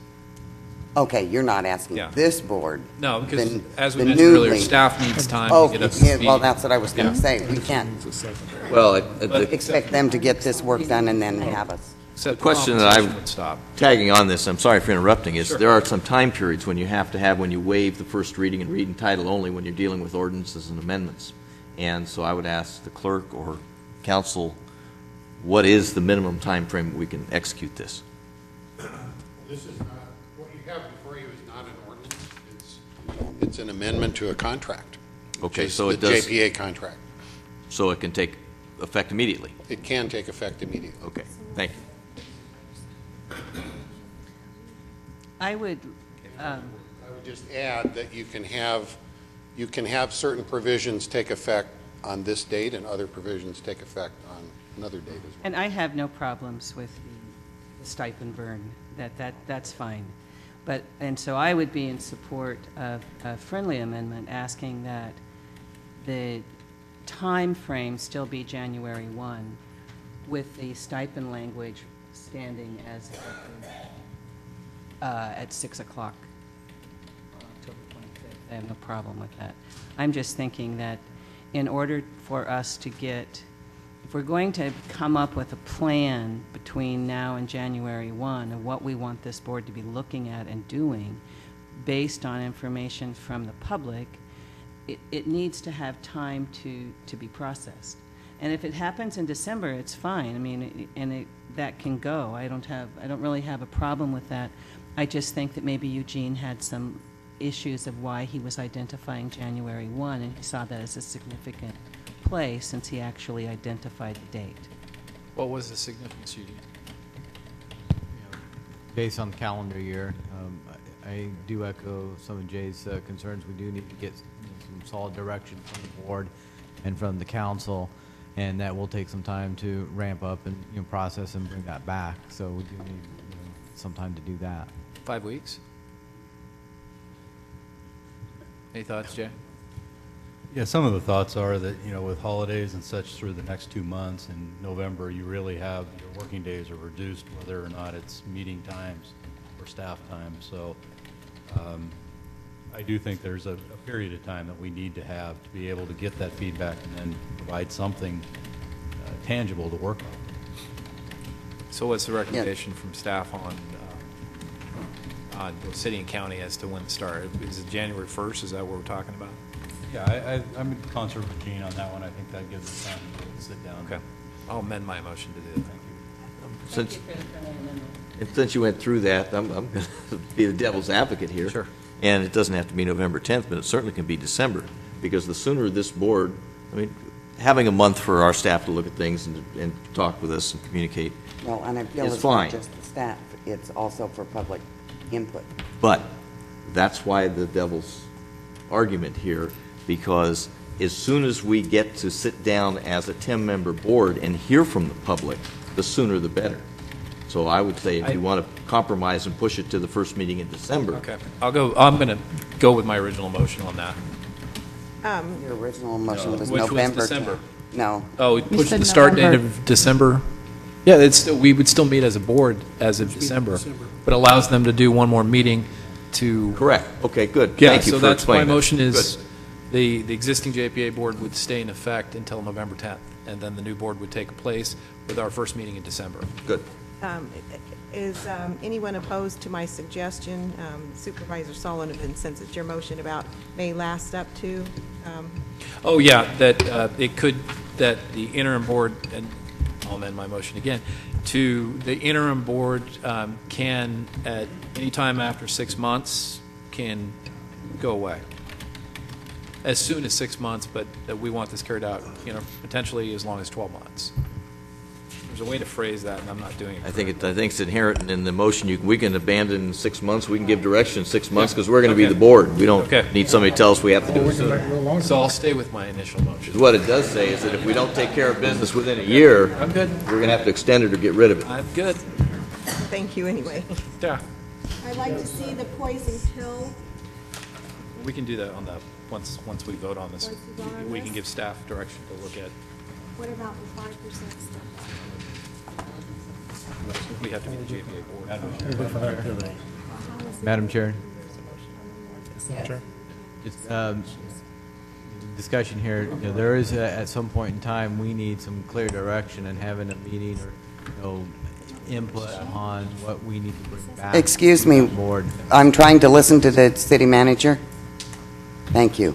Okay, you're not asking this board. No, because as we mentioned earlier, staff needs time to get up to speed. Well, that's what I was going to say. We can't expect them to get this work done and then have us. The question that I'm tagging on this, I'm sorry for interrupting, is there are some time periods when you have to have, when you waive the first reading and read in title only when you're dealing with ordinances and amendments. And so I would ask the clerk or council, what is the minimum time frame we can execute this? This is not, what you have before you is not an ordinance. It's an amendment to a contract. Okay, so it does. The JPA contract. So it can take effect immediately? It can take effect immediately. Okay, thank you. I would just add that you you can have certain provisions take effect on this date and other provisions take effect on another date as well. And I have no problems with the stipend burn. That's fine. But, and so I would be in support of a friendly amendment asking that the time frame still be January 1 with the stipend language standing as at 6 o'clock on October 25th. I have no problem with that. I'm just thinking that in order for us to get, if we're going to come up with a plan between now and January 1 of what we want this board to be looking at and doing based on information from the public, it needs to have time to be processed. And if it happens in December, it's fine. I mean, that can go. I don't really have a problem with that. I just think that maybe Eugene had some issues of why he was identifying January 1, and he saw that as a significant play since he actually identified the date. What was the significance, Eugene? Based on the calendar year, I do echo some of Jay's concerns. We do need to get some solid direction from the board and from the council, and that will take some time to ramp up and process and bring that back. So we do need some time to do that. 5 weeks? Any thoughts, Jay? Yeah, some of the thoughts are that, with holidays and such through the next 2 months, in November, you really have, your working days are reduced, whether or not it's meeting times or staff time. So I do think there's a period of time that we need to have to be able to get that feedback and then provide something tangible to work on. So what's the recommendation from staff on city and county as to when to start? Is it January 1st? Is that what we're talking about? Yeah, I'm in concert with Gene on that one. I think that gives us time to sit down. Okay. I'll amend my motion to do that. Thank you. Since you went through that, I'm going to be the devil's advocate here. Sure. And it doesn't have to be November 10th, but it certainly can be December, because the sooner this board, having a month for our staff to look at things and talk with us and communicate Well, and I feel is it's not fine. just the staff, it's also for public input. But that's why the devil's argument here, because as soon as we get to sit down as a 10-member board and hear from the public, the sooner the better. So I would say if you want to compromise and push it to the first meeting in December. Okay. I'm going to go with my original motion on that. Your original motion was Which was November. December. No. Oh, we pushed the start date of December. Yeah, we would still meet as a board as of December, but allows them to do one more meeting to. Correct. Okay, good. Yeah, Thank you so for that's my explaining that. motion is Good. the existing JPA board would stay in effect until November 10th, and then the new board would take place with our first meeting in December. Good. Is anyone opposed to my suggestion, Supervisor Sullivan, since it's your motion about may last up to? Oh, yeah, that that the interim board, and I'll amend my motion again, to the interim board can, at any time after 6 months, can go away. As soon as 6 months, but that we want this carried out, potentially as long as 12 months. There's a way to phrase that, and I'm not doing it. I think it's inherent in the motion. We can abandon in 6 months. We can give direction in 6 months because we're going to be the board. We don't need somebody to tell us we have to do it sooner. So I'll stay with my initial motion. What it does say is that if we don't take care of business within a year, I'm good. We're going to have to extend it or get rid of it. I'm good. Thank you anyway. Yeah. I'd like to see the poison pill. We can do that on the, once we vote on this. Once we vote on We this? can give staff direction to look at. What about the 5% stuff? We have to be the JPA board. Madam Chair. Sure. Just, discussion here, there is at some point in time, we need some clear direction and having a meeting or, input on what we need to bring back. Excuse to me, the board. I'm trying to listen to the city manager. Thank you.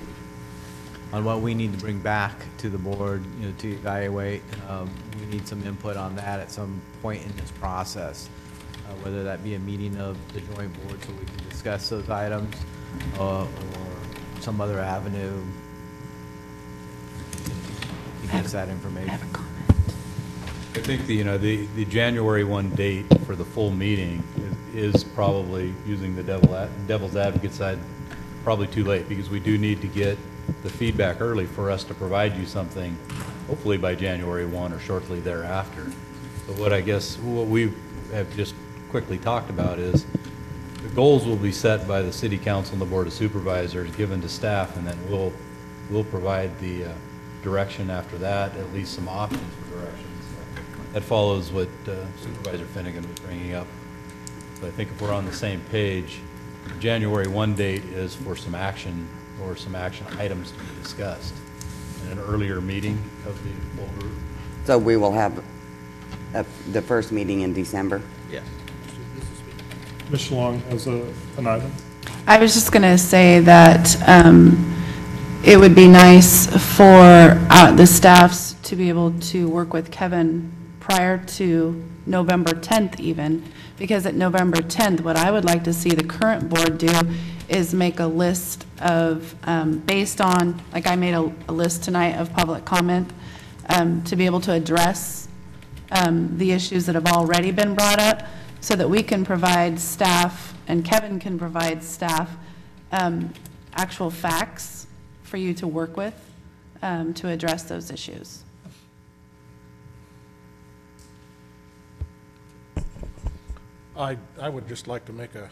On what we need to bring back to the board, to evaluate. We need some input on that at some point in this process, whether that be a meeting of the joint board so we can discuss those items, or some other avenue to get us that information. I think the January 1 date for the full meeting is probably, using the devil's advocate side, probably too late, because we do need to get the feedback early for us to provide you something, hopefully by January 1 or shortly thereafter. But what we have just quickly talked about is the goals will be set by the City Council and the Board of Supervisors, given to staff, and then we'll provide the direction after that, at least some options for directions. That follows what Supervisor Finnegan was bringing up. So I think if we're on the same page, January 1 date is for some action or some action items to be discussed in an earlier meeting of the full group. So we will have the first meeting in December? Yes. Ms. Shalong has an item. I was just going to say that it would be nice for the staffs to be able to work with Kevin prior to November 10th even, because at November 10th, what I would like to see the current board do is make a list of, based on, like I made a list tonight of public comment, to be able to address the issues that have already been brought up, so that we can provide staff, and Kevin can provide staff, actual facts for you to work with to address those issues. I would just like to make a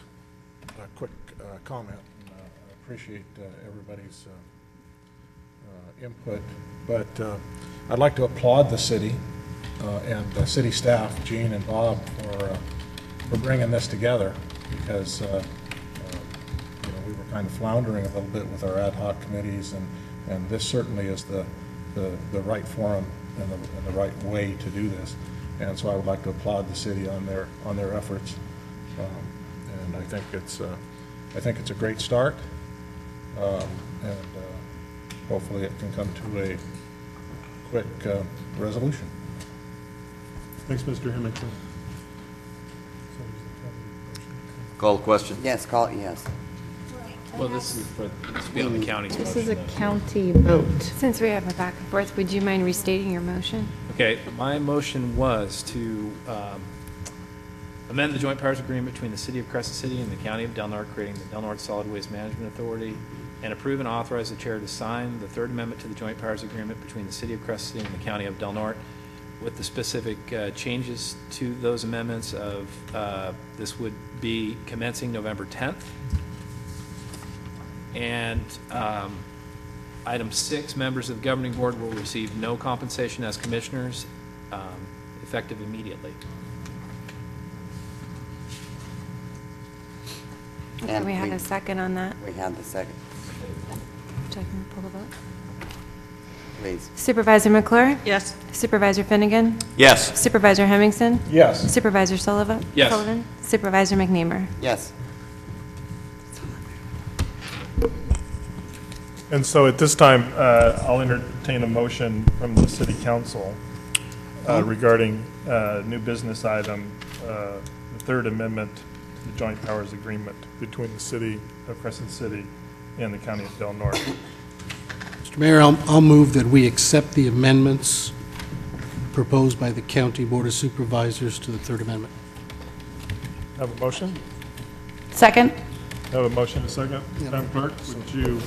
quick comment. I appreciate everybody's input, but I'd like to applaud the city and the city staff, Gene and Bob, for bringing this together, because we were kind of floundering a little bit with our ad hoc committees, and this certainly is the right forum and the right way to do this. And so I would like to applaud the city on their efforts, and I think it's a great start, and hopefully it can come to a quick resolution. Thanks, Mr. Hemmingson. Call the question. Yes, yes. Well, this is be on the county's This motion. is a county vote. Since we have a back and forth, would you mind restating your motion? Okay, my motion was to amend the joint powers agreement between the City of Crescent City and the County of Del Norte, creating the Del Norte Solid Waste Management Authority, and approve and authorize the chair to sign the third amendment to the joint powers agreement between the City of Crescent City and the County of Del Norte, with the specific changes to those amendments of this would be commencing November 10th. And item 6, members of the governing board will receive no compensation as commissioners, effective immediately. Okay, we have a second on that. We have the second. Would you like me to pull the vote? Please. Supervisor McClure? Yes. Supervisor Finnegan? Yes. Supervisor Hemmingson? Yes. Supervisor Sullivan? Yes. Sullivan? Supervisor McNeamer? Yes. And so at this time, I'll entertain a motion from the city council regarding new business item, the third amendment to the joint powers agreement between the city of Crescent City and the county of Del Norte. Mr. Mayor, I'll move that we accept the amendments proposed by the County Board of Supervisors to the Third Amendment. Have a motion? Second? Have a motion, a second. Madam Clerk, would you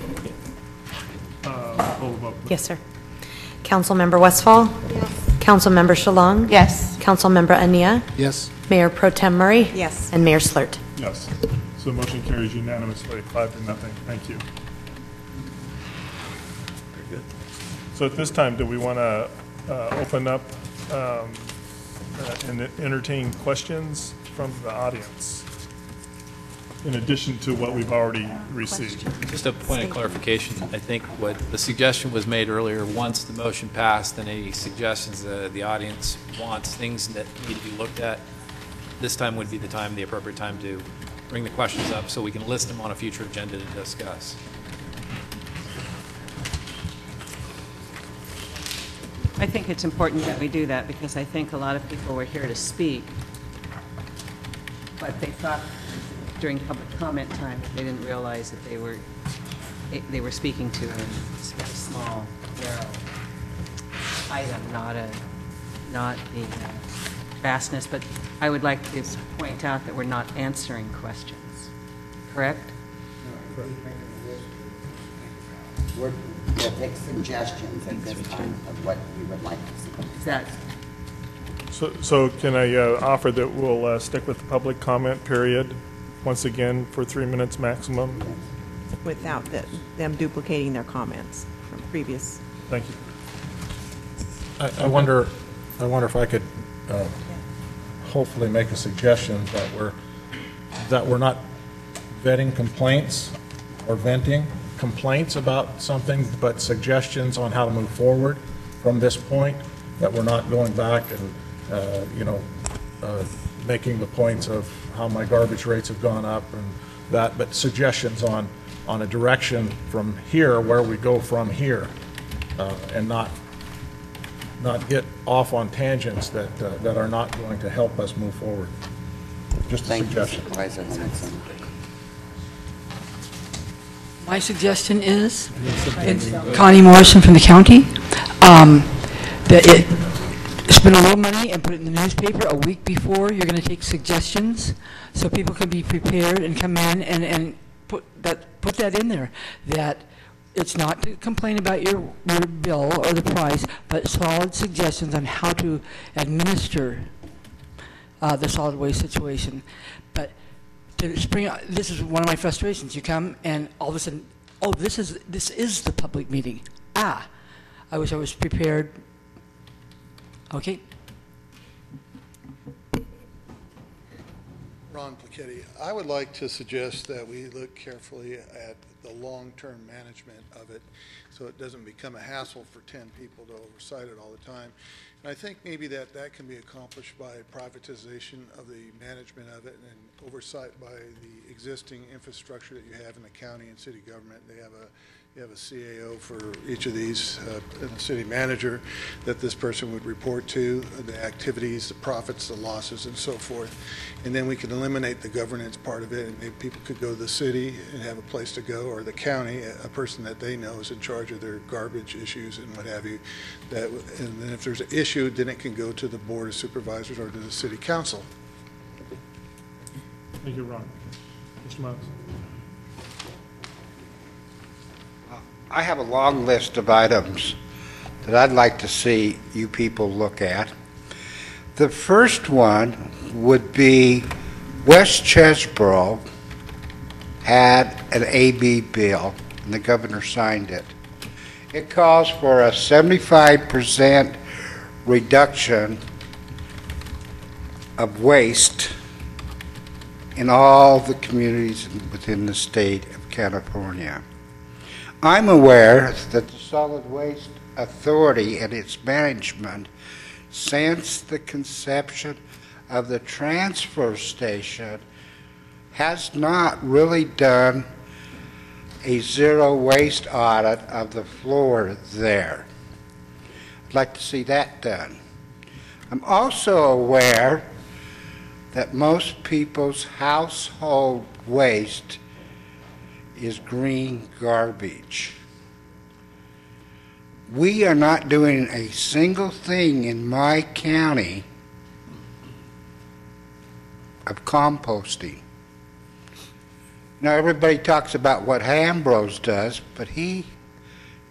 poll the vote? Yes, sir. Councilmember Westfall? Yes. Councilmember Shalong? Yes. Councilmember Ania? Yes. Mayor Pro Tem Murray? Yes. And Mayor Slurt? Yes. So the motion carries unanimously, 5-0. Thank you. Very good. So at this time, do we want to open up and entertain questions from the audience, in addition to what we've already received? Just a point of clarification, I think what the suggestion was made earlier, once the motion passed and any suggestions the audience wants, things that need to be looked at, this time would be the appropriate time to bring the questions up so we can list them on a future agenda to discuss. I think it's important that we do that, because I think a lot of people were here to speak, but they thought during public comment time, they didn't realize that they were speaking to a very small, narrow item, not the vastness. But I would like to point out that we're not answering questions, correct? We'll take suggestions at this time of what you would like to see. Is that? So can I offer that we'll stick with the public comment period, once again, for 3 minutes maximum? Without them duplicating their comments from previous. Thank you. I wonder if I could hopefully make a suggestion that we're not vetting complaints or venting complaints about something, but suggestions on how to move forward from this point, that we're not going back and, making the points of how my garbage rates have gone up and that, but suggestions on a direction from here, where we go from here, and not get off on tangents that are not going to help us move forward. Just a suggestion. Supervisor Henderson. My suggestion is, it's Connie Morrison from the county, that spend a little money and put it in the newspaper a week before you're going to take suggestions, so people can be prepared and come in and put that in there, that it's not to complain about your bill or the price, but solid suggestions on how to administer the solid waste situation. But to spring, this is one of my frustrations. You come and all of a sudden, oh, this is the public meeting. I wish I was prepared. Okay. Ron Placetti, I would like to suggest that we look carefully at the long-term management of it so it doesn't become a hassle for 10 people to oversight it all the time. And I think maybe that can be accomplished by privatization of the management of it and oversight by the existing infrastructure that you have in the county and city government. You have a CAO for each of these and a city manager that this person would report to, the activities, the profits, the losses, and so forth. And then we could eliminate the governance part of it, and maybe people could go to the city and have a place to go, or the county, a person that they know is in charge of their garbage issues and what have you. And then if there's an issue, then it can go to the Board of Supervisors or to the City Council. Thank you, Ron. Mr. Miles. I have a long list of items that I'd like to see you people look at. The first one would be West Chesbro had an AB bill, and the governor signed it. It calls for a 75% reduction of waste in all the communities within the state of California. I'm aware that the Solid Waste Authority and its management, since the conception of the transfer station, has not really done a zero waste audit of the floor there. I'd like to see that done. I'm also aware that most people's household waste is green garbage. We are not doing a single thing in my county of composting. Now everybody talks about what Ambrose does, but he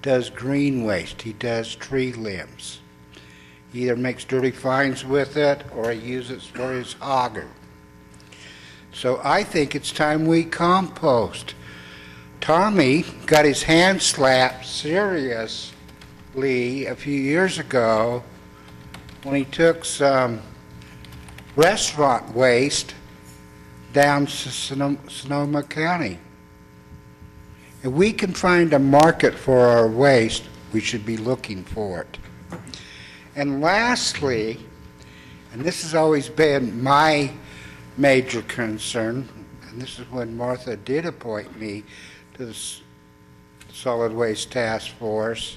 does green waste. He does tree limbs. He either makes dirty fines with it or he uses it for his auger. So I think it's time we compost. Tommy got his hand slapped seriously a few years ago when he took some restaurant waste down to Sonoma County. If we can find a market for our waste, we should be looking for it. And lastly, and this has always been my major concern, and this is when Martha did appoint me to the Solid Waste Task Force,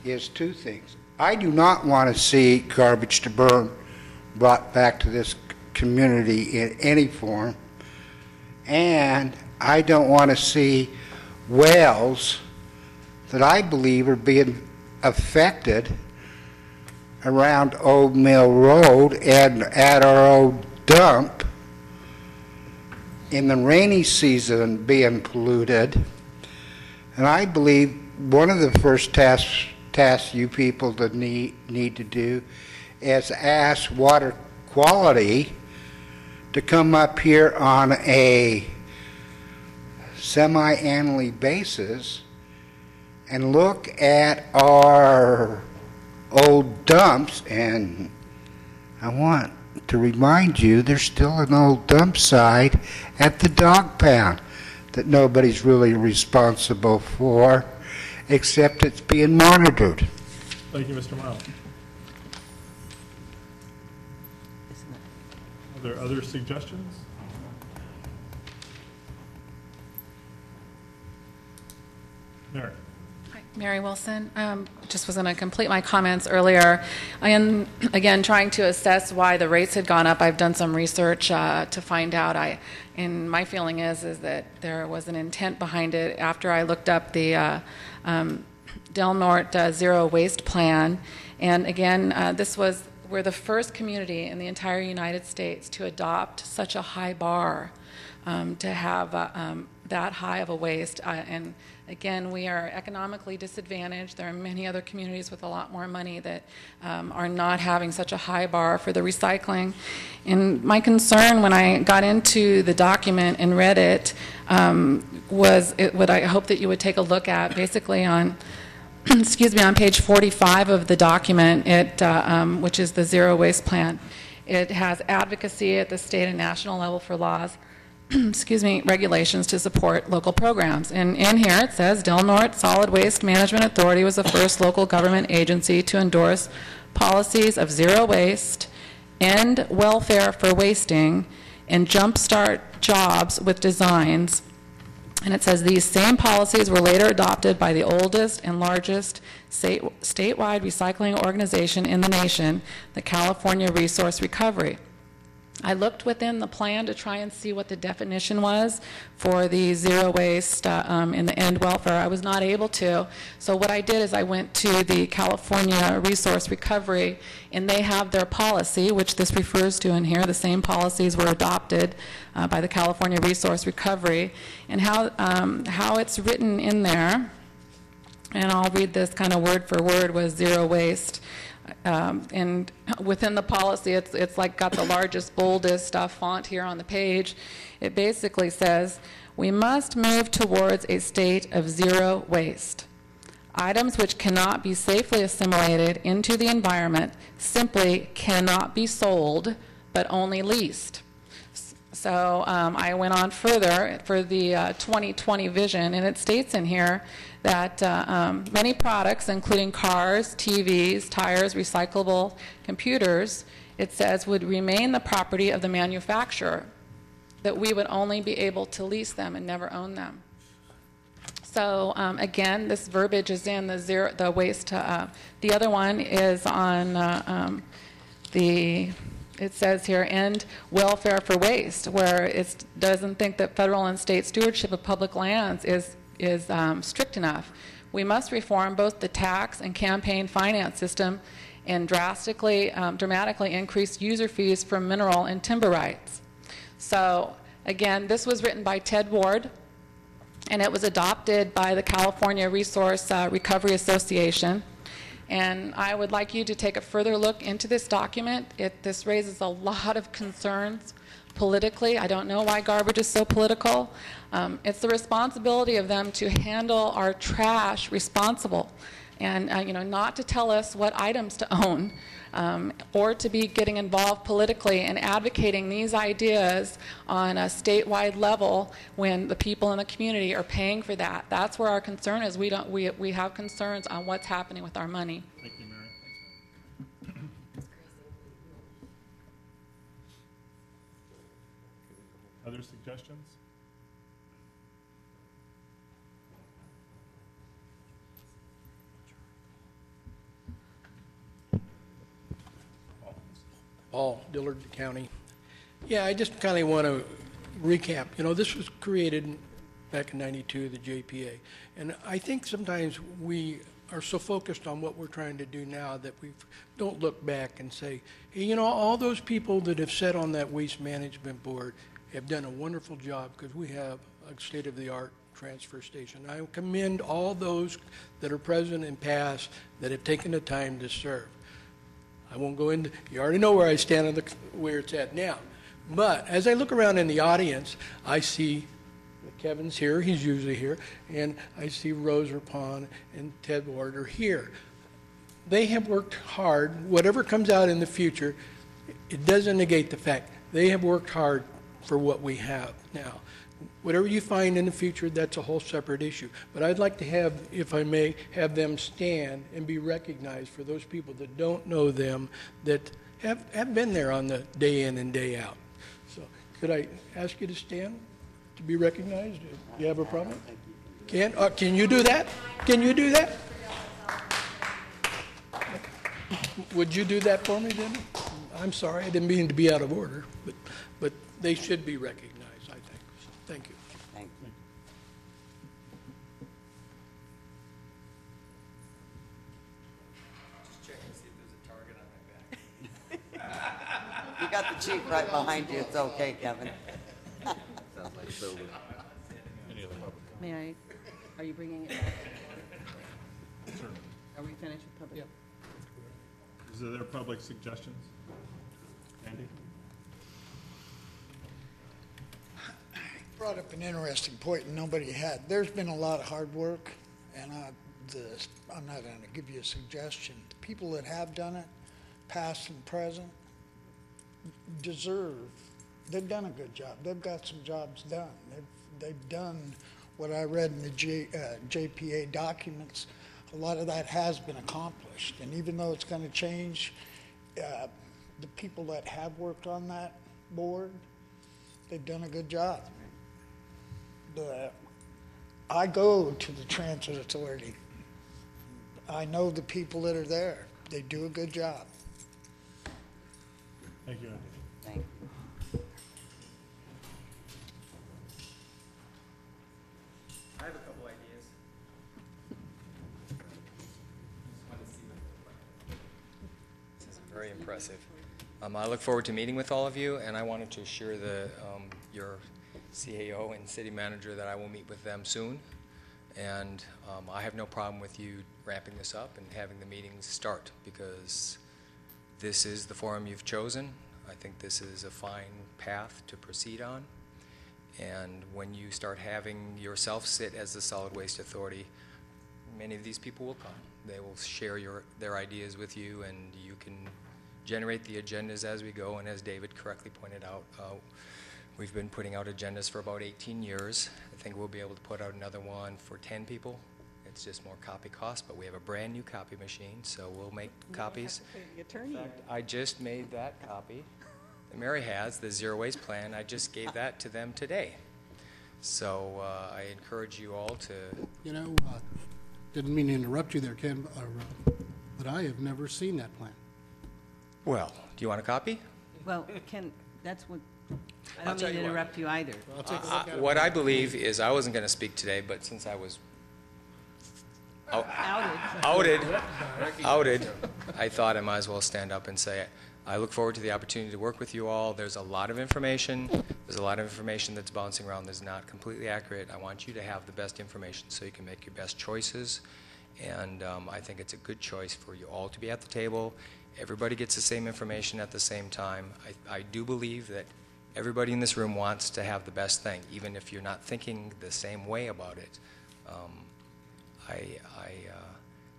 is two things. I do not want to see garbage to burn brought back to this community in any form, and I don't want to see wells that I believe are being affected around Old Mill Road and at our old dump in the rainy season being polluted. And I believe one of the first tasks you people to need to do is ask Water Quality to come up here on a semi-annually basis and look at our old dumps. And I want to remind you, there's still an old dump site at the dog pound that nobody's really responsible for, except it's being monitored. Thank you, Mr. Morrow. Are there other suggestions? Mary. Mary Wilson. Just was going to complete my comments earlier. I am, again, trying to assess why the rates had gone up. I've done some research to find out. And my feeling is that there was an intent behind it. After I looked up the Del Norte Zero Waste Plan, and again, we're the first community in the entire United States to adopt such a high bar, to have that high of a waste. And again, we are economically disadvantaged. There are many other communities with a lot more money that are not having such a high bar for the recycling. And my concern when I got into the document and read it was what I hope that you would take a look at, basically on excuse me, on page 45 of the document, which is the Zero Waste Plan. It has advocacy at the state and national level for laws, excuse me, regulations to support local programs. And in here it says, Del Norte Solid Waste Management Authority was the first local government agency to endorse policies of zero waste, end welfare for wasting, and jumpstart jobs with designs. And it says these same policies were later adopted by the oldest and largest statewide recycling organization in the nation, the California Resource Recovery. I looked within the plan to try and see what the definition was for the zero waste in the end welfare. I was not able to. So what I did is I went to the California Resource Recovery, and they have their policy, which this refers to in here. The same policies were adopted by the California Resource Recovery, and how it's written in there, and I'll read this kind of word for word, was zero waste. And within the policy, it's like got the largest, boldest font here on the page. It basically says, we must move towards a state of zero waste. Items which cannot be safely assimilated into the environment simply cannot be sold, but only leased. So I went on further for the 2020 vision, and it states in here that many products, including cars, TVs, tires, recyclable computers, it says would remain the property of the manufacturer, that we would only be able to lease them and never own them. So again, this verbiage is in the waste. The other one is on it says here, end welfare for waste, where it doesn't think that federal and state stewardship of public lands is strict enough. We must reform both the tax and campaign finance system and dramatically increase user fees for mineral and timber rights. So again, this was written by Ted Ward, and it was adopted by the California Resource Recovery Association. And I would like you to take a further look into this document. This raises a lot of concerns politically. I don't know why garbage is so political. It's the responsibility of them to handle our trash responsible, and not to tell us what items to own, or to be getting involved politically and advocating these ideas on a statewide level when the people in the community are paying for that. That's where our concern is. We have concerns on what's happening with our money. Thank you, Mary. Other suggestions? Paul, Dillard County. Yeah, I just kind of want to recap. This was created back in '92, the JPA. And I think sometimes we are so focused on what we're trying to do now that we don't look back and say, hey, all those people that have sat on that waste management board have done a wonderful job, because we have a state-of-the-art transfer station. I commend all those that are present and past that have taken the time to serve. I won't go into, you already know where I stand on where it's at now. But as I look around in the audience, I see Kevin's here, he's usually here, and I see Rose Rapon and Ted Ward are here. They have worked hard. Whatever comes out in the future, it doesn't negate the fact they have worked hard for what we have now. Whatever you find in the future, that's a whole separate issue. But I'd like to have, if I may, have them stand and be recognized for those people that don't know them, that have been there on the day in and day out. So could I ask you to stand to be recognized? Do you have a problem? Can you do that? Can you do that? Would you do that for me, then? I'm sorry, I didn't mean to be out of order, but they should be recognized, I think. So, thank you. Thank you. Just check and see if there's a target on my back. You got the chief right behind you. It's okay, Kevin. Sounds like a building. May I, are you bringing it back? Are we finished with public? Is there public suggestions? Andy? Brought up an interesting point and nobody had. There's been a lot of hard work, and I'm not going to give you a suggestion. The people that have done it, past and present, they've done a good job. They've got some jobs done. They've done what I read in the JPA documents. A lot of that has been accomplished, and even though it's going to change, the people that have worked on that board, they've done a good job. I go to the Transit Authority. I know the people that are there. They do a good job. Thank you, Andy. Thank you. I have a couple ideas. This is very impressive. I look forward to meeting with all of you, and I wanted to assure your CAO and city manager that I will meet with them soon. And I have no problem with you ramping this up and having the meetings start, because this is the forum you've chosen. I think this is a fine path to proceed on. And when you start having yourself sit as the Solid Waste Authority, many of these people will come. They will share their ideas with you, and you can generate the agendas as we go. And as David correctly pointed out, we've been putting out agendas for about 18 years. I think we'll be able to put out another one for 10 people. It's just more copy cost, but we have a brand new copy machine, so we'll make copies. The attorney. In fact, I just made that copy that Mary has, the zero waste plan. I just gave that to them today. So I encourage you all to. You know, didn't mean to interrupt you there, Ken, but I have never seen that plan. Well, do you want a copy? Well, Ken, that's what, I I'll don't tell mean to you what. interrupt you either. I'll take a look at it. What I believe is, I wasn't going to speak today, but since I was outed, I thought I might as well stand up and say, I look forward to the opportunity to work with you all. There's a lot of information. There's a lot of information that's bouncing around that's not completely accurate. I want you to have the best information so you can make your best choices. And I think it's a good choice for you all to be at the table. Everybody gets the same information at the same time. I do believe that everybody in this room wants to have the best thing, even if you're not thinking the same way about it.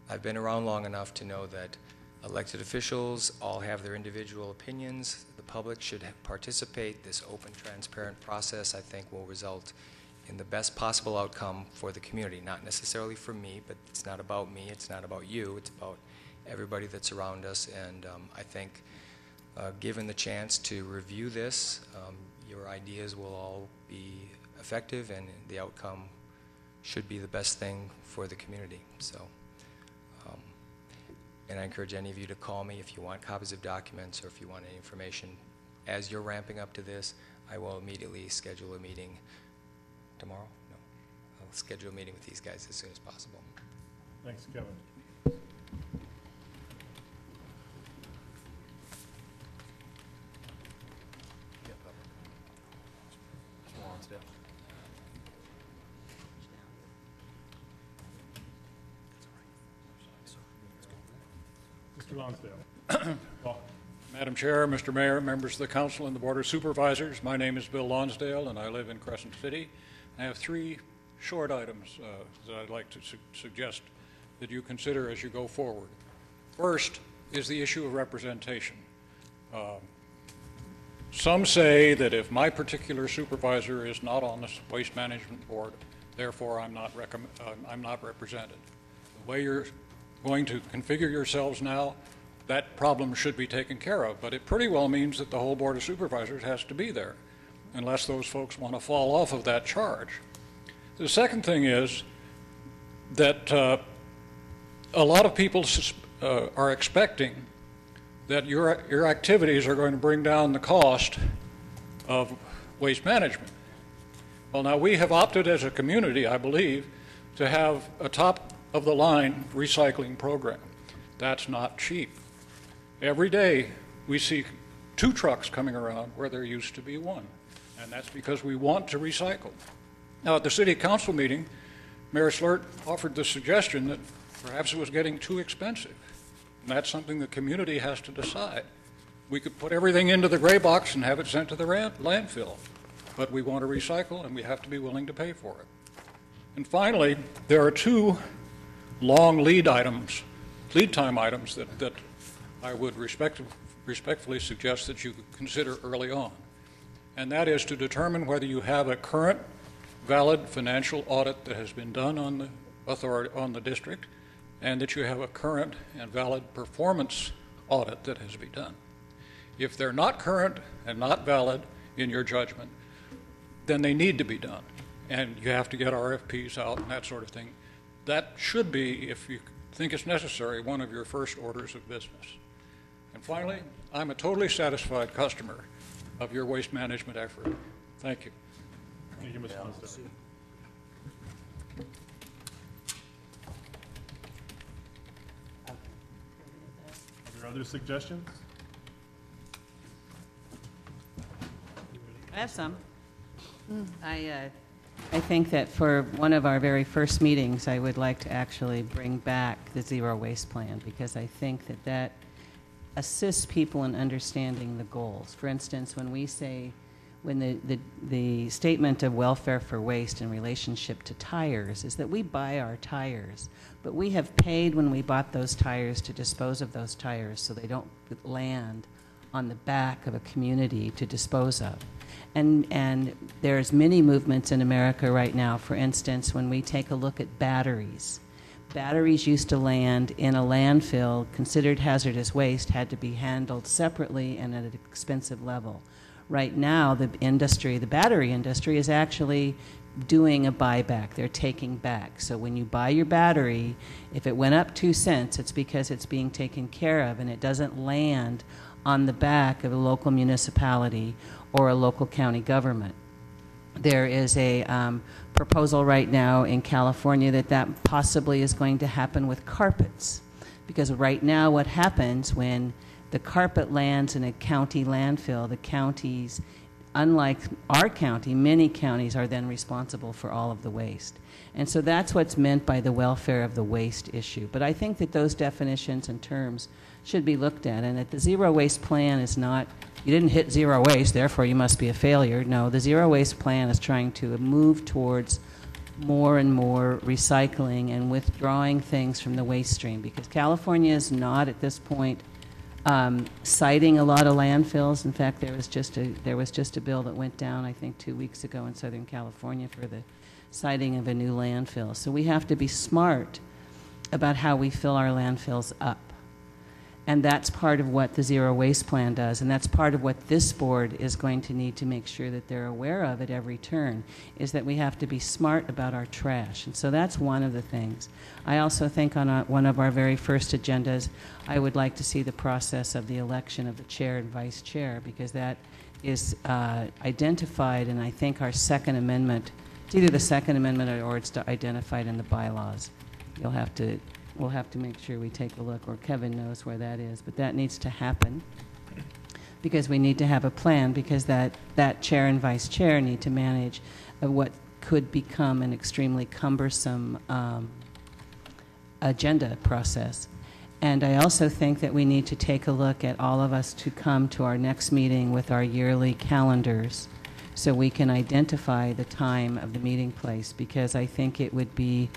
I've been around long enough to know that elected officials all have their individual opinions. The public should participate. This open, transparent process, I think, will result in the best possible outcome for the community. Not necessarily for me, but it's not about me, it's not about you, it's about everybody that's around us. And I think given the chance to review this, your ideas will all be effective, and the outcome should be the best thing for the community. So, and I encourage any of you to call me if you want copies of documents or if you want any information. As you're ramping up to this, I will immediately schedule a meeting tomorrow. No, I'll schedule a meeting with these guys as soon as possible. Thanks, Kevin. Mr. Lonsdale. Welcome. Madam Chair, Mr. Mayor, members of the council and the Board of Supervisors, my name is Bill Lonsdale and I live in Crescent City. I have three short items that I'd like to suggest that you consider as you go forward. First is the issue of representation. Some say that if my particular supervisor is not on the Waste Management Board, therefore I'm not represented. The way you're going to configure yourselves now, that problem should be taken care of, but it pretty well means that the whole Board of Supervisors has to be there, unless those folks want to fall off of that charge. The second thing is that a lot of people are expecting that your activities are going to bring down the cost of waste management. Well, now we have opted as a community, I believe, to have a top-of-the-line recycling program. That's not cheap. Every day we see 2 trucks coming around where there used to be 1, and that's because we want to recycle. Now, at the City Council meeting, Mayor Slurt offered the suggestion that perhaps it was getting too expensive, and that's something the community has to decide. We could put everything into the gray box and have it sent to the landfill, but we want to recycle and we have to be willing to pay for it. And finally, there are 2 long lead time items that I would respectfully suggest that you consider early on. And that is to determine whether you have a current valid financial audit that has been done on the authority, on the district, and that you have a current and valid performance audit that has been done. If they're not current and not valid in your judgment, then they need to be done. And you have to get RFPs out and that sort of thing. That should be, if you think it's necessary, one of your first orders of business. And finally, I'm a totally satisfied customer of your waste management effort. Thank you. Thank you, Mr. Lonsdale. Are there other suggestions? I have some. I think that for one of our very first meetings, I would like to actually bring back the zero waste plan, because I think that that assists people in understanding the goals. For instance, when we say, when the statement of welfare for waste in relationship to tires is that we buy our tires, but we have paid when we bought those tires to dispose of those tires so they don't land on the back of a community to dispose of. And there's many movements in America right now. For instance, when we take a look at batteries, batteries used to land in a landfill, considered hazardous waste, had to be handled separately and at an expensive level. Right now, the battery industry is actually doing a buyback. They're taking back. So when you buy your battery, if it went up 2 cents, it's because it's being taken care of and it doesn't land on the back of a local municipality or a local county government. There is a proposal right now in California that possibly is going to happen with carpets, because right now what happens when the carpet lands in a county landfill, the counties, unlike our county, many counties are then responsible for all of the waste. And so that's what's meant by the welfare of the waste issue. But I think that those definitions and terms should be looked at, and that the zero waste plan is not, you didn't hit zero waste, therefore you must be a failure. No, the zero waste plan is trying to move towards more and more recycling and withdrawing things from the waste stream, because California is not at this point citing a lot of landfills. In fact, there was just a bill that went down, I think, 2 weeks ago in Southern California for the citing of a new landfill. So we have to be smart about how we fill our landfills up. And that's part of what the zero waste plan does, and that's part of what this board is going to need to make sure that they're aware of at every turn, is that we have to be smart about our trash. And so that's one of the things. I also think on one of our very first agendas, I would like to see the process of the election of the chair and vice chair, because that is identified in, I think, our Second Amendment. It's either the Second Amendment or it's identified in the bylaws. We'll have to make sure we take a look, or Kevin knows where that is, but that needs to happen, because we need to have a plan, because that chair and vice chair need to manage what could become an extremely cumbersome agenda process. And I also think that we need to take a look at all of us to come to our next meeting with our yearly calendars so we can identify the time of the meeting place, because I think it would be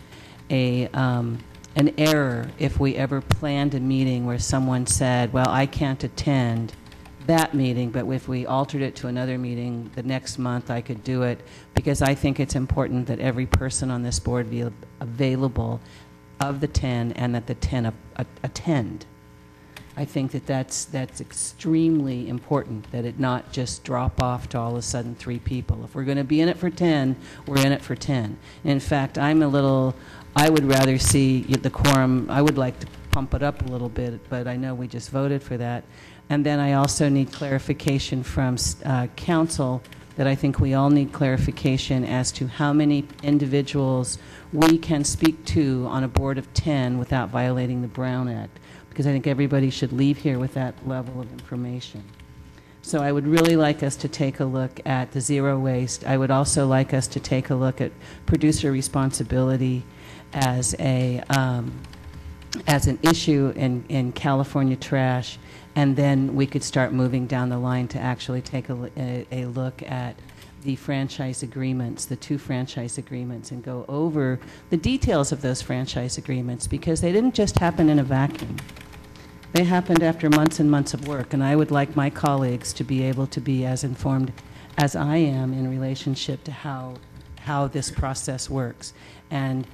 an error if we ever planned a meeting where someone said, well, I can't attend that meeting, but if we altered it to another meeting the next month, I could do it, because I think it's important that every person on this board be available of the 10 and that the 10 attend. I think that that's extremely important, that it not just drop off to all of a sudden 3 people. If we're going to be in it for 10, we're in it for 10. In fact, I would rather see the quorum, I would like to pump it up a little bit, but I know we just voted for that. And then I also need clarification from council, that I think we all need clarification as to how many individuals we can speak to on a board of 10 without violating the Brown Act, because I think everybody should leave here with that level of information. So I would really like us to take a look at the zero waste. I would also like us to take a look at producer responsibility as an issue in California trash, and then we could start moving down the line to actually take a look at the franchise agreements, the 2 franchise agreements, and go over the details of those franchise agreements, because they didn't just happen in a vacuum. They happened after months and months of work, and I would like my colleagues to be able to be as informed as I am in relationship to how this process works. And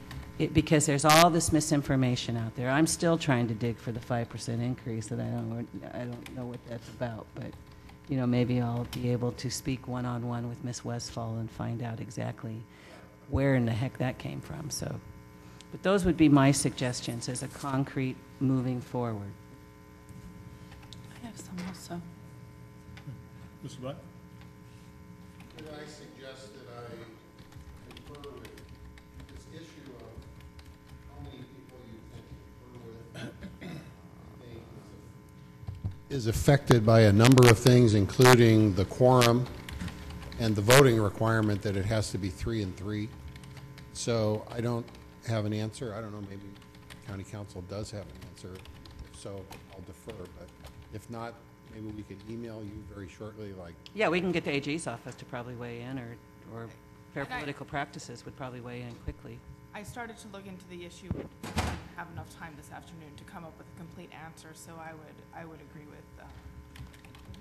because there's all this misinformation out there. I'm still trying to dig for the 5% increase that I don't know what that's about, but maybe I'll be able to speak one-on-one with Ms. Westfall and find out exactly where in the heck that came from. So, but those would be my suggestions as a concrete moving forward. I have some also. Mr. Black? Could I suggest that I confer with this issue of how many people you can confer with, I think is affected by a number of things, including the quorum and the voting requirement that it has to be 3 and 3. So I don't have an answer. I don't know, maybe county council does have an answer. If so, I'll defer. But if not, maybe we could email you very shortly. Yeah, we can get the AG's office to probably weigh in, or Fair Political Practices would probably weigh in quickly. I started to look into the issue, but didn't have enough time this afternoon to come up with a complete answer. So I would agree with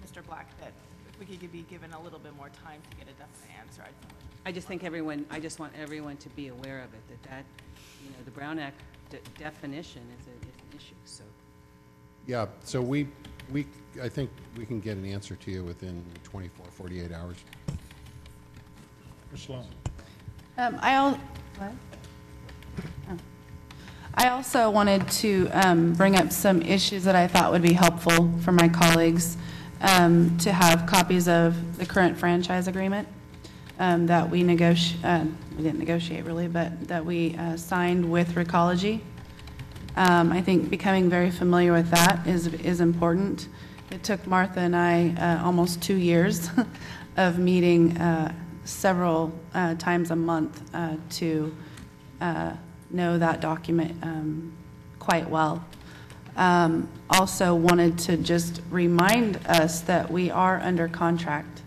Mr. Black that if we could be given a little bit more time to get a definite answer, I just think I just want everyone to be aware of it, that the Brown Act definition is an issue. So. Yeah. So I think we can get an answer to you within 24, 48 hours. Mr. Sloan. I also wanted to bring up some issues that I thought would be helpful for my colleagues to have copies of the current franchise agreement that we didn't negotiate really, but that we signed with Recology. I think becoming very familiar with that is important. It took Martha and I almost 2 years of meeting several times a month to know that document quite well. Also wanted to just remind us that we are under contract.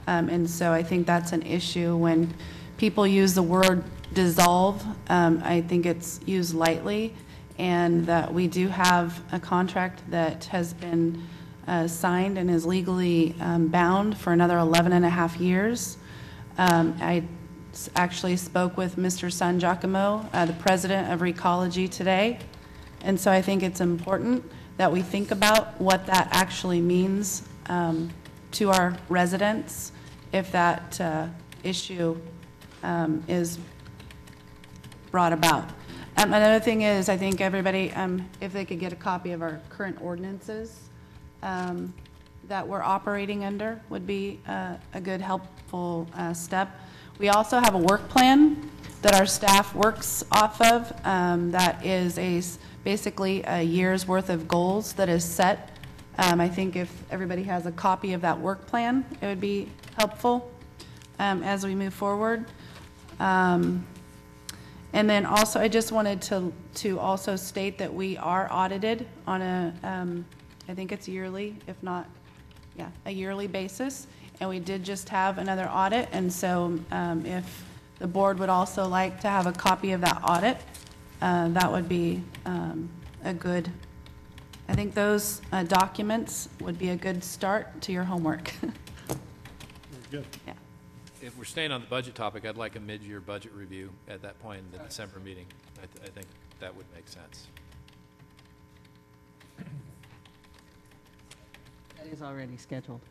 And so I think that's an issue when people use the word dissolve. I think it's used lightly, and that we do have a contract that has been signed and is legally bound for another 11 and a half years. I actually spoke with Mr. San Giacomo, the president of Recology, today. And so I think it's important that we think about what that actually means to our residents if that issue is brought about. Another thing is, I think everybody, if they could get a copy of our current ordinances that we're operating under, would be a good, helpful step. We also have a work plan that our staff works off of that is basically a year's worth of goals that is set. I think if everybody has a copy of that work plan, it would be helpful as we move forward. And And then also, I just wanted to also state that we are audited on a, I think it's yearly, if not, yeah, a yearly basis. And we did just have another audit, and so if the board would also like to have a copy of that audit, that would be a good, I think those documents would be a good start to your homework. Good. Yeah. If we're staying on the budget topic, I'd like a mid-year budget review at that point in the December meeting. I think that would make sense. That is already scheduled,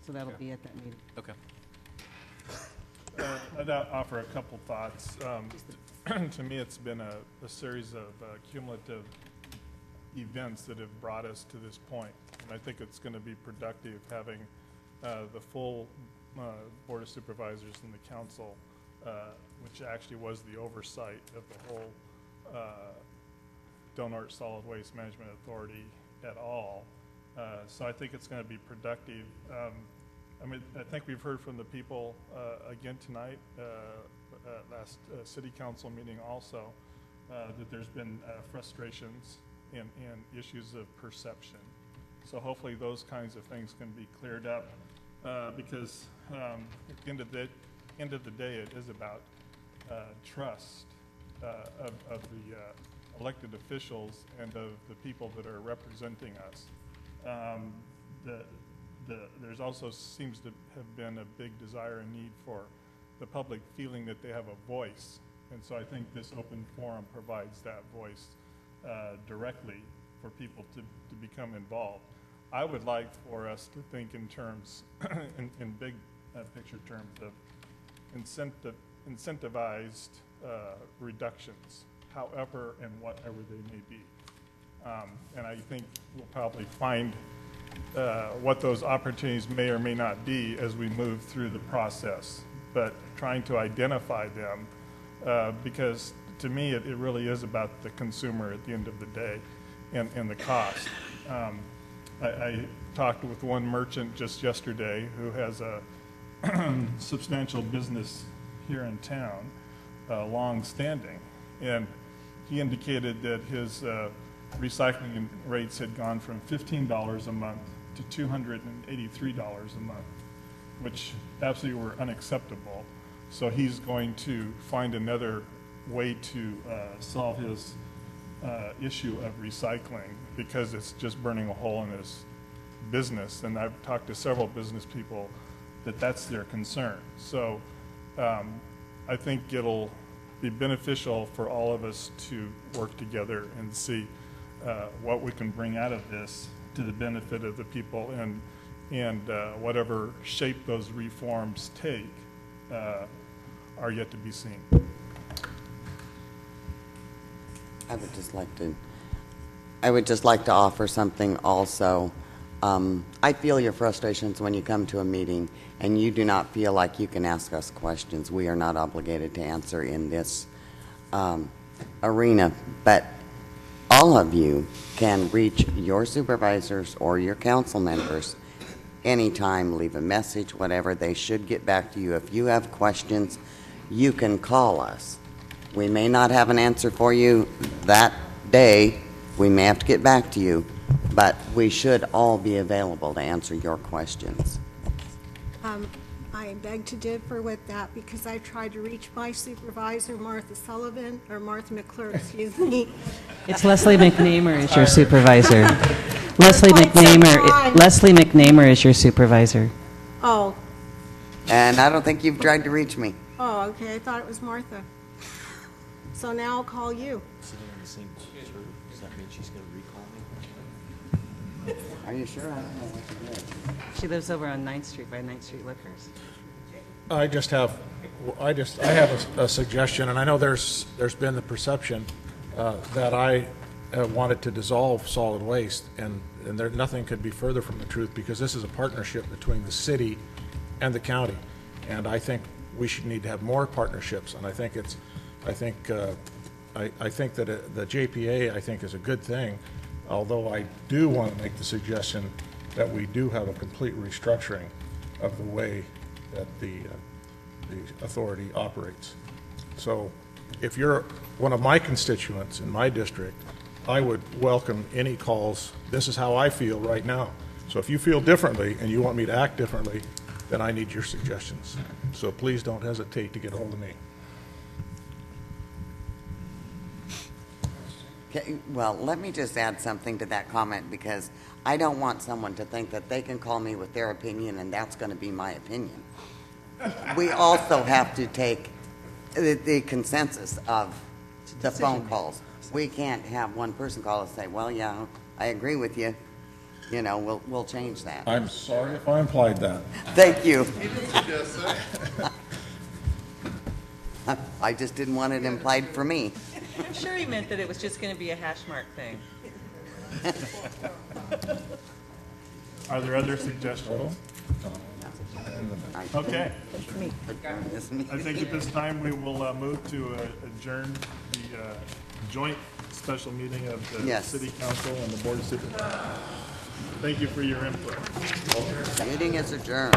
so that'll be at that meeting. Okay. I'd offer a couple thoughts. To me, it's been a series of cumulative events that have brought us to this point. And I think it's going to be productive having the full Board of Supervisors and the council, which actually was the oversight of the whole Del Norte Solid Waste Management Authority at all. So I think it's going to be productive. I mean, I think we've heard from the people again tonight, last city council meeting also, that there's been frustrations and issues of perception. So hopefully those kinds of things can be cleared up, because at the end of the day, it is about trust of the elected officials and of the people that are representing us. There's also seems to have been a big desire and need for the public feeling that they have a voice. And so I think this open forum provides that voice directly for people to become involved. I would like for us to think in terms, in big picture terms, of incentivized reductions, however and whatever they may be. And I think we'll probably find what those opportunities may or may not be as we move through the process, but trying to identify them, because to me it really is about the consumer at the end of the day and the cost. I talked with one merchant just yesterday who has a substantial business here in town, long-standing, and he indicated that his recycling rates had gone from $15 a month to $283 a month, which absolutely were unacceptable. So he's going to find another way to solve his issue of recycling, because it's just burning a hole in his business. And I've talked to several business people that that's their concern. So I think it'll be beneficial for all of us to work together and see what we can bring out of this to the benefit of the people, and whatever shape those reforms take are yet to be seen. I would just like to offer something also. I feel your frustrations when you come to a meeting and you do not feel like you can ask us questions. We are not obligated to answer in this arena, but all of you can reach your supervisors or your council members anytime, leave a message, whatever. They should get back to you. If you have questions, you can call us. We may not have an answer for you that day. We may have to get back to you, but we should all be available to answer your questions. I beg to differ with that, because I tried to reach my supervisor, Martha McClure, excuse me. It's Leslie McNamer is your supervisor. Leslie McNamer is your supervisor. Oh. And I don't think you've tried to reach me. Oh, okay, I thought it was Martha. So now I'll call you. Sitting in the same chair, does that mean she's going to recall me? Are you sure? I don't know what you did. She lives over on 9th Street by 9th Street Liquors. I have a suggestion, and I know there's been the perception that I wanted to dissolve solid waste, and nothing could be further from the truth, because this is a partnership between the city and the county, and I think we should need to have more partnerships. And I think that the JPA, I think, is a good thing, although I do want to make the suggestion that we do have a complete restructuring of the way that the authority operates. So if you're one of my constituents in my district, I would welcome any calls. This is how I feel right now. So if you feel differently and you want me to act differently, then I need your suggestions. So please don't hesitate to get a hold of me. Okay, well, let me just add something to that comment, because I don't want someone to think that they can call me with their opinion and that's going to be my opinion. We also have to take the consensus of the phone calls. We can't have one person call and say, well, yeah, I agree with you. You know, we'll change that. I'm sorry if I implied that. Thank you. I just didn't want it implied for me. I'm sure he meant that it was just going to be a hash mark thing. Are there other suggestions? Okay. I think at this time we will move to adjourn the joint special meeting of the Yes. City Council and the Board of Supervisors. Thank you for your input. Meeting is adjourned.